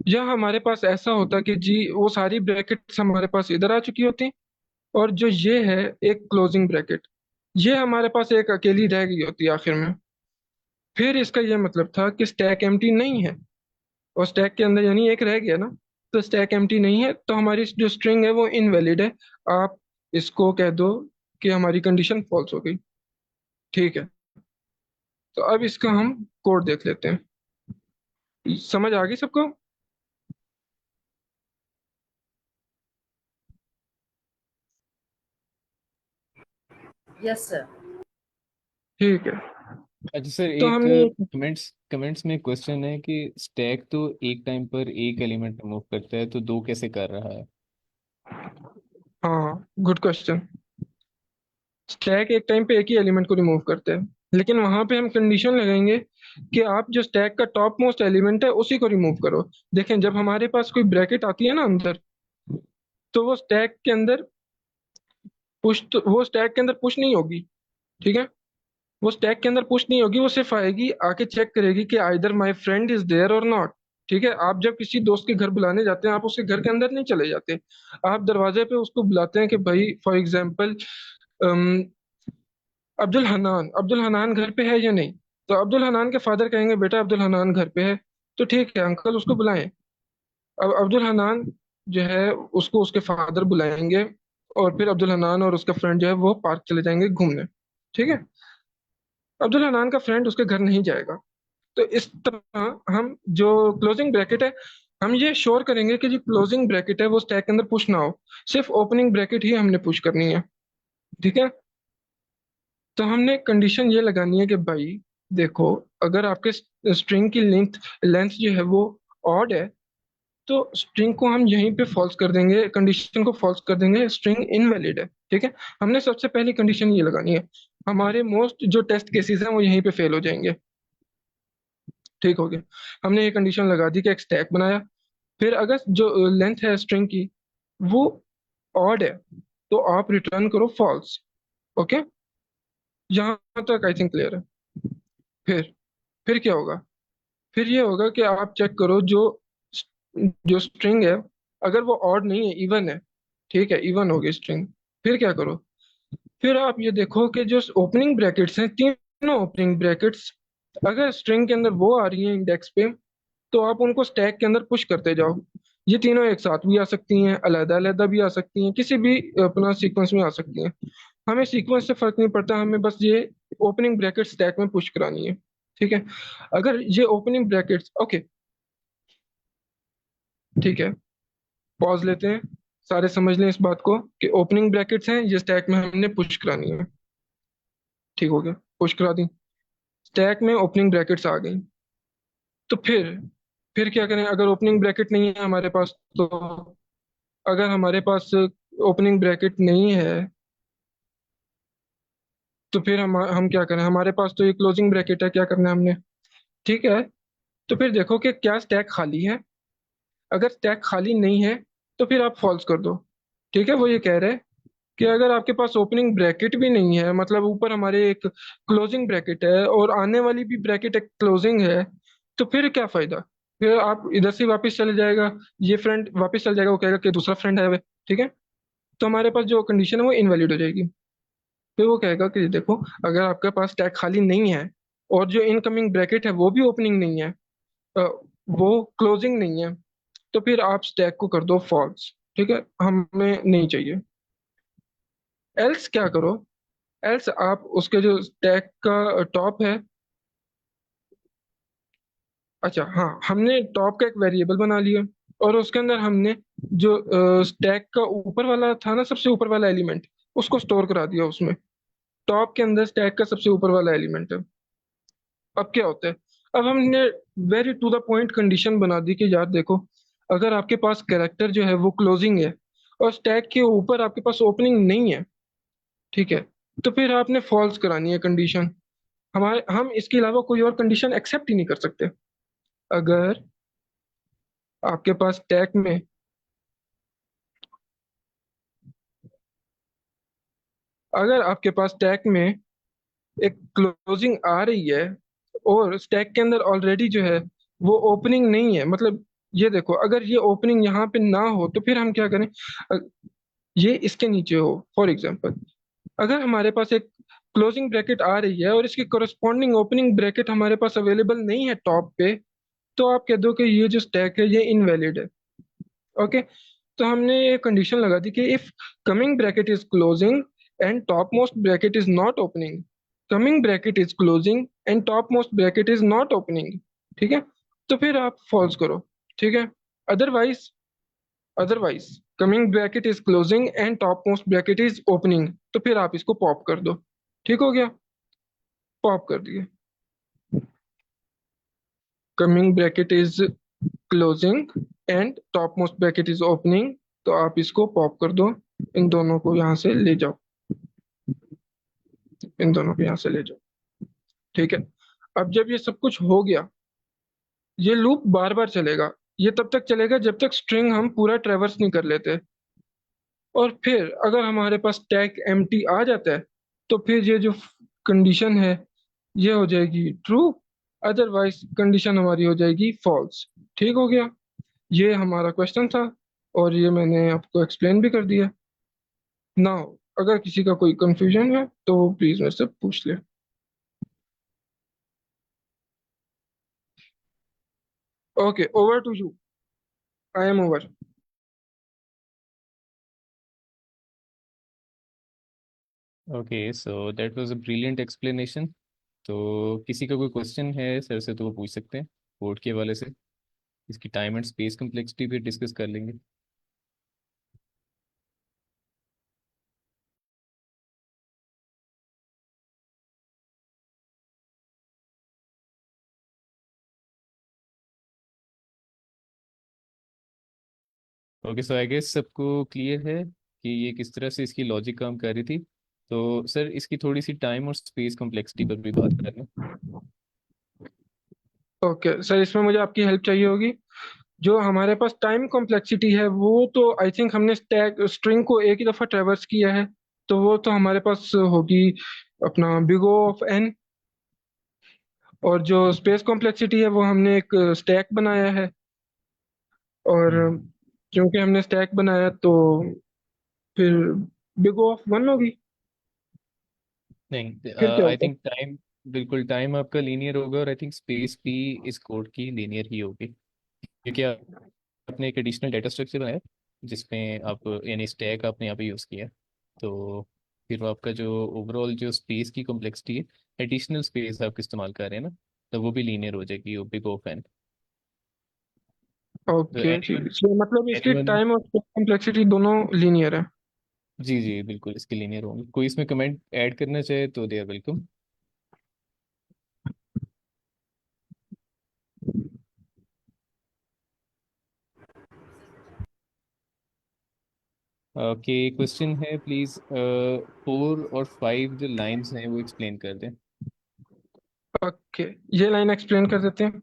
या हमारे पास ऐसा होता कि जी वो सारी ब्रैकेट्स हमारे पास इधर आ चुकी होती और जो ये है एक क्लोजिंग ब्रैकेट, ये हमारे पास एक अकेली रह गई होती आखिर में। फिर इसका ये मतलब था कि स्टैक एम्प्टी नहीं है और स्टैक के अंदर यानी एक रह गया ना, तो स्टैक एम्प्टी नहीं है तो हमारी जो स्ट्रिंग है वो इनवैलिड है। आप इसको कह दो कि हमारी कंडीशन फॉल्स हो गई। ठीक है, तो अब इसका हम कोड देख लेते हैं। समझ आ गई सबको? Yes sir. ठीक है, अच्छा सर, तो एक हमने कमेंट्स कमेंट्स में क्वेश्चन है कि स्टैक तो एक टाइम पर एक एलिमेंट रिमूव करता है, तो दो कैसे कर रहा है? हाँ, गुड क्वेश्चन। स्टैक एक टाइम पे एक ही एलिमेंट को रिमूव करते हैं, लेकिन वहां पे हम कंडीशन लगाएंगे कि आप जो स्टैक का टॉप मोस्ट एलिमेंट है उसी को रिमूव करो। देखें, जब हमारे पास कोई ब्रैकेट आती है ना अंदर, तो वो स्टैक के अंदर वो स्टैक के अंदर पुश नहीं होगी। ठीक है, वो स्टैक के अंदर पुश नहीं होगी, वो सिर्फ आएगी आके चेक करेगी कि either my friend is there और नॉट। ठीक है, आप जब किसी दोस्त के घर बुलाने जाते हैं आप उसके घर के अंदर नहीं चले जाते, आप दरवाजे पे उसको बुलाते हैं कि भाई फॉर एग्जाम्पल अब्दुल हनान घर पे है या नहीं। तो अब्दुल हनान के फादर कहेंगे बेटा अब्दुल हनान घर पे है, तो ठीक है अंकल उसको बुलाएं। अब अब्दुल हनान जो है उसको उसके फादर बुलाएंगे और फिर अब्दुल हनान और उसका फ्रेंड जो है वो पार्क चले जाएंगे घूमने। ठीक है, अब्दुल हनान का फ्रेंड उसके घर नहीं जाएगा। तो इस तरह हम जो क्लोजिंग ब्रैकेट है, हम ये श्योर करेंगे कि जो क्लोजिंग ब्रैकेट है वो स्टैक के अंदर पुश ना हो, सिर्फ ओपनिंग ब्रैकेट ही हमने पुश करनी है। ठीक है, तो हमने कंडीशन ये लगानी है कि भाई देखो, अगर आपके स्ट्रिंग की लेंथ लेंथ जो है वो ऑड है तो स्ट्रिंग को हम यहीं पे फॉल्स कर देंगे, कंडीशन को फॉल्स कर देंगे, स्ट्रिंग इनवैलिड है। ठीक है, हमने सबसे पहली कंडीशन ये लगानी है, हमारे मोस्ट जो टेस्ट केसेस हैं वो यहीं पे फेल हो जाएंगे। ठीक हो गया, हमने ये कंडीशन लगा दी कि एक स्टैक बनाया। फिर अगर जो लेंथ है स्ट्रिंग की वो ऑड है तो आप रिटर्न करो फॉल्स। ओके, यहाँ तक आई थिंक क्लियर है। फिर फिर क्या होगा? फिर ये होगा कि आप चेक करो जो जो स्ट्रिंग है, अगर वो ऑड नहीं है इवन है, ठीक है इवन होगी स्ट्रिंग, फिर क्या करो? फिर आप ये देखो कि जो ओपनिंग ब्रैकेट्स हैं, तीनों ओपनिंग ब्रैकेट्स, अगर स्ट्रिंग के अंदर वो आ रही है इंडेक्स पे तो आप उनको स्टैक के अंदर पुश करते जाओ। ये तीनों एक साथ भी आ सकती हैं, अलग अलग भी आ सकती हैं, किसी भी अपना सीक्वेंस में आ सकती हैं। हमें सीक्वेंस से फर्क नहीं पड़ता, हमें बस ये ओपनिंग ब्रैकेट स्टैक में पुश करानी है। ठीक है, अगर ये ओपनिंग ब्रैकेट्स, ओके ठीक है, पॉज लेते हैं, सारे समझ लें इस बात को कि ओपनिंग ब्रैकेट्स हैं, ये स्टैक में हमने पुश करानी है। ठीक हो गया, पुश करा दी, स्टैक में ओपनिंग ब्रैकेट्स आ गई। तो फिर क्या करें? अगर ओपनिंग ब्रैकेट नहीं है हमारे पास, तो अगर हमारे पास ओपनिंग ब्रैकेट नहीं है तो फिर हम क्या करें? हमारे पास तो ये क्लोजिंग ब्रैकेट है, क्या करना है हमने? ठीक है, तो फिर देखो कि क्या स्टैक खाली है। अगर स्टैक खाली नहीं है तो फिर आप फॉल्स कर दो। ठीक है, वो ये कह रहे हैं कि अगर आपके पास ओपनिंग ब्रैकेट भी नहीं है, मतलब ऊपर हमारे एक क्लोजिंग ब्रैकेट है और आने वाली भी ब्रैकेट एक क्लोजिंग है, तो फिर क्या फायदा? फिर आप इधर से वापस चले जाएगा, ये फ्रेंड वापस चल जाएगा, वो कहेगा कि दूसरा फ्रेंड है वे। ठीक है, तो हमारे पास जो कंडीशन है वो इनवैलिड हो जाएगी। फिर वो कहेगा कि देखो, अगर आपके पास टैग खाली नहीं है और जो इनकमिंग ब्रैकेट है वो भी ओपनिंग नहीं है, अ, वो क्लोजिंग नहीं है, तो फिर आप स्टैक को कर दो फॉल्स। ठीक है, हमें नहीं चाहिए। एल्स क्या करो? एल्स आप उसके जो स्टैक का टॉप है, अच्छा हाँ, हमने टॉप का एक वेरिएबल बना लिया और उसके अंदर हमने जो स्टैक का ऊपर वाला था ना, सबसे ऊपर वाला एलिमेंट, उसको स्टोर करा दिया उसमें। टॉप के अंदर स्टैक का सबसे ऊपर वाला एलिमेंट है। अब क्या होता है? अब हमने very to the point condition बना दी कि यार देखो, अगर आपके पास कैरेक्टर जो है वो क्लोजिंग है और स्टैक के ऊपर आपके पास ओपनिंग नहीं है, ठीक है, तो फिर आपने फॉल्स करानी है कंडीशन। हम इसके अलावा कोई और कंडीशन एक्सेप्ट ही नहीं कर सकते। अगर आपके पास टैग में अगर आपके पास टैग में एक क्लोजिंग आ रही है और स्टैक के अंदर ऑलरेडी जो है वो ओपनिंग नहीं है, मतलब ये देखो, अगर ये ओपनिंग यहाँ पे ना हो तो फिर हम क्या करें? अ, ये इसके नीचे हो, फॉर एग्जांपल, अगर हमारे पास एक क्लोजिंग ब्रैकेट आ रही है और इसकी कोरस्पॉन्डिंग ओपनिंग ब्रैकेट हमारे पास अवेलेबल नहीं है टॉप पे, तो आप कह दो कि ये जो स्टैक है ये इनवैलिड है। ओके, तो हमने ये कंडीशन लगा दी कि if coming bracket is closing and top most bracket is not opening, coming bracket is closing and top most bracket is not opening. ठीक है, तो फिर आप फॉल्स करो। ठीक है, otherwise otherwise coming bracket is closing and top most bracket is opening, तो फिर आप इसको पॉप कर दो। ठीक हो गया, पॉप कर दिए। Coming bracket is closing and top most bracket is opening, तो आप इसको पॉप कर दो। इन दोनों को यहाँ से ले जाओ, इन दोनों को यहाँ से ले जाओ। ठीक है, अब जब ये सब कुछ हो गया, ये लूप बार बार चलेगा। ये तब तक चलेगा जब तक स्ट्रिंग हम पूरा ट्रेवर्स नहीं कर लेते। और फिर अगर हमारे पास टैग एम्प्टी आ जाता है तो फिर ये जो कंडीशन है ये हो जाएगी ट्रू, अदरवाइज कंडीशन हमारी हो जाएगी फॉल्स। ठीक हो गया, ये हमारा क्वेश्चन था और ये मैंने आपको एक्सप्लेन भी कर दिया। नाउ अगर किसी का कोई कंफ्यूजन है तो प्लीज मेरे से पूछ ले। Okay, over to you, I am over. Okay, so that was a brilliant explanation. तो किसी का कोई क्वेश्चन है सर से तो वो पूछ सकते हैं कोड के हवाले से। इसकी टाइम एंड स्पेस कम्प्लेक्सिटी भी डिस्कस कर लेंगे। ओके, सो आई गेस सबको क्लियर है कि ये किस तरह से इसकी लॉजिक काम कर रही थी। तो सर इसकी थोड़ी सी टाइम और स्पेस कम्प्लेक्सिटी पर भी बात कर लें। ओके सर, इसमें मुझे आपकी हेल्प चाहिए होगी। जो हमारे पास टाइम कॉम्प्लेक्सिटी है वो तो आई थिंक हमने स्टैक स्ट्रिंग को एक ही दफा ट्रेवर्स किया है, तो वो तो हमारे पास होगी अपना बिग O ऑफ n। और जो स्पेस कॉम्प्लेक्सिटी है वो हमने एक स्टैक बनाया है, और क्योंकि हमने स्टैक बनाया तो फिर बिग O ऑफ 1 होगी। नहीं, फिर क्या आई होता है? थिंक टाइम बिल्कुल टाइम आपका लीनियर होगा, और आई थिंक स्पेस भी इस कोड की लीनियर ही होगी, क्योंकि आपने एक एडिशनल डाटा स्ट्रक्चर बनाया जिसमें आप यानी स्टैक आपने यहाँ पे यूज़ किया। तो फिर वो आपका जो ओवरऑल जो स्पेस की कॉम्प्लेक्सिटी है, एडिशनल स्पेस आप इस्तेमाल कर रहे हैं ना, तो वो भी लीनियर हो जाएगी, वो बिग ऑफ एन। तो ओके एनीवन ठीक, so, मतलब इसकी एनीवन टाइम और कॉम्प्लेक्सिटी दोनों लीनियर है। जी जी बिल्कुल इसके लीनियर होंगे। कोई इसमें कमेंट ऐड करना चाहे तो दे वेलकम। ओके, क्वेश्चन है प्लीज, 4 और 5 जो लाइंस हैं वो एक्सप्लेन कर दें। ओके, ये लाइन एक्सप्लेन कर देते हैं।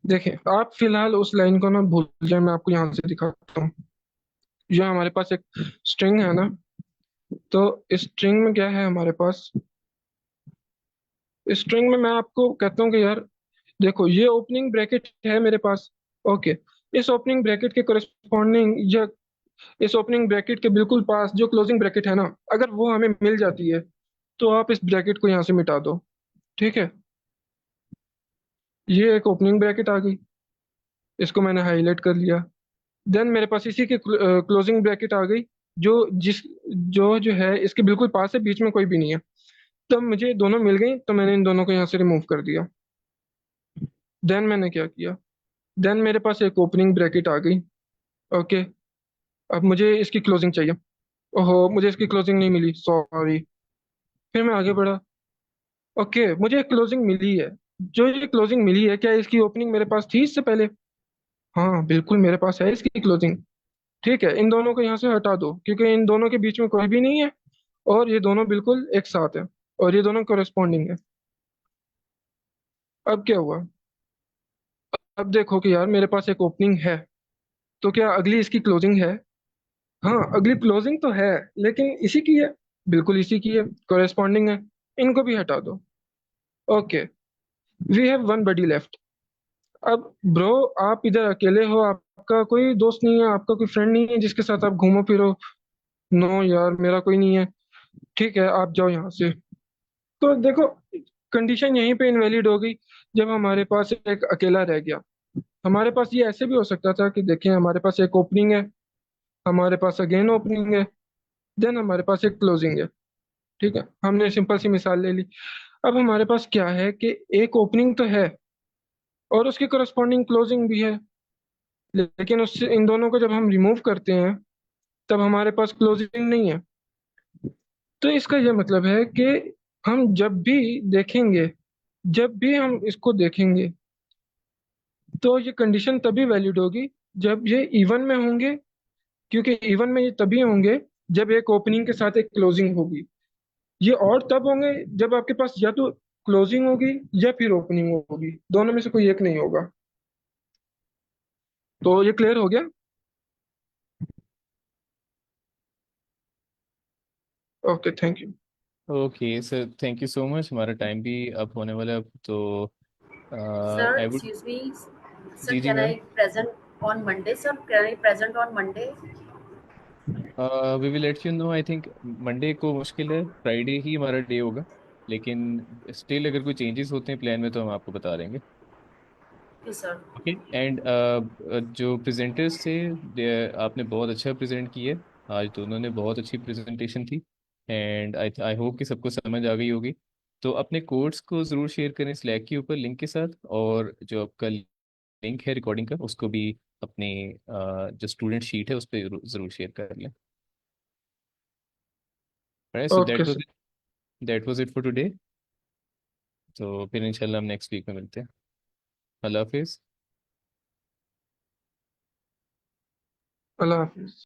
देखिए, आप फिलहाल उस लाइन को ना भूल जाए, मैं आपको यहाँ से दिखाता हूँ। ये हमारे पास एक स्ट्रिंग है ना, तो इस स्ट्रिंग में क्या है हमारे पास? इस स्ट्रिंग में मैं आपको कहता हूँ कि यार देखो, ये ओपनिंग ब्रैकेट है मेरे पास। ओके, इस ओपनिंग ब्रैकेट के कोरिस्पॉन्डिंग या इस ओपनिंग ब्रैकेट के बिल्कुल पास जो क्लोजिंग ब्रैकेट है ना, अगर वो हमें मिल जाती है तो आप इस ब्रैकेट को यहाँ से मिटा दो। ठीक है, ये एक ओपनिंग ब्रैकेट आ गई, इसको मैंने हाईलाइट कर लिया। देन मेरे पास इसी की क्लोजिंग ब्रैकेट आ गई, जो जिस जो जो है इसके बिल्कुल पास है, बीच में कोई भी नहीं है। तब मुझे दोनों मिल गई, तो मैंने इन दोनों को यहाँ से रिमूव कर दिया। देन मैंने क्या किया? देन मेरे पास एक ओपनिंग ब्रैकेट आ गई। ओके, अब मुझे इसकी क्लोजिंग चाहिए। ओहो, मुझे इसकी क्लोजिंग नहीं मिली, सॉरी। फिर मैं आगे बढ़ा। ओके, मुझे एक क्लोजिंग मिली है। जो ये क्लोजिंग मिली है, क्या इसकी ओपनिंग मेरे पास थी इससे पहले? हाँ बिल्कुल, मेरे पास है इसकी क्लोजिंग। ठीक है, इन दोनों को यहाँ से हटा दो, क्योंकि इन दोनों के बीच में कोई भी नहीं है, और ये दोनों बिल्कुल एक साथ है, और ये दोनों कोरिस्पॉन्डिंग है। अब क्या हुआ? अब देखो कि यार मेरे पास एक ओपनिंग है, तो क्या अगली इसकी क्लोजिंग है? हाँ, अगली क्लोजिंग तो है, लेकिन इसी की है, बिल्कुल इसी की है, कोरिस्पॉन्डिंग है। इनको भी हटा दो। Okay, we have one buddy left. अब ब्रो, आप इधर अकेले हो, आपका कोई दोस्त नहीं है, आपका कोई फ्रेंड नहीं है जिसके साथ आप घूमो फिरो? नो यार, मेरा कोई नहीं है। ठीक है, आप जाओ यहाँ से। तो देखो, कंडीशन यहीं पे इनवैलिड हो गई जब हमारे पास एक अकेला रह गया। हमारे पास ये ऐसे भी हो सकता था कि देखें, हमारे पास एक ओपनिंग है, हमारे पास अगेन ओपनिंग है, देन हमारे पास एक क्लोजिंग है। ठीक है, हमने सिंपल सी मिसाल ले ली। अब हमारे पास क्या है कि एक ओपनिंग तो है, और उसकी करस्पॉन्डिंग क्लोजिंग भी है, लेकिन उससे इन दोनों को जब हम रिमूव करते हैं, तब हमारे पास क्लोजिंग नहीं है। तो इसका यह मतलब है कि हम जब भी देखेंगे, जब भी हम इसको देखेंगे, तो ये कंडीशन तभी वैलिड होगी जब ये इवन में होंगे, क्योंकि इवन में ये तभी होंगे जब एक ओपनिंग के साथ एक क्लोजिंग होगी। ये और तब होंगे जब आपके पास या तो क्लोजिंग होगी या फिर ओपनिंग होगी, दोनों में से कोई एक नहीं होगा। तो ये क्लियर हो गया? Okay, thank you. Okay sir, thank you so much, हमारा टाइम भी अब होने वाला है अब, तो Sir, I would excuse me. Sir, जी जी can ma'am. I present on Monday, sir? Can I present on Monday? We will let you know, I think Monday को मुश्किल है, फ्राइडे ही हमारा डे होगा, लेकिन स्टिल अगर कोई चेंजेस होते हैं प्लान में तो हम आपको बता देंगे। Okay, sir. ओके, एंड जो प्रेजेंटर्स थे, आपने बहुत अच्छा प्रेजेंट किया, आज दोनों ने बहुत अच्छी प्रेजेंटेशन थी, एंड आई आई होप कि सबको समझ आ गई होगी। तो अपने कोड्स को ज़रूर शेयर करें स्लैक के ऊपर लिंक के साथ, और जो आपका लिंक है रिकॉर्डिंग का उसको भी अपने जो स्टूडेंट शीट है उस पर ज़रूर शेयर कर लें। Right, so okay sir. That was it for today. तो फिर इंशाल्लाह हम नेक्स्ट वीक में मिलते हैं। अल्लाह हाफिज़। अल्लाह हाफिज।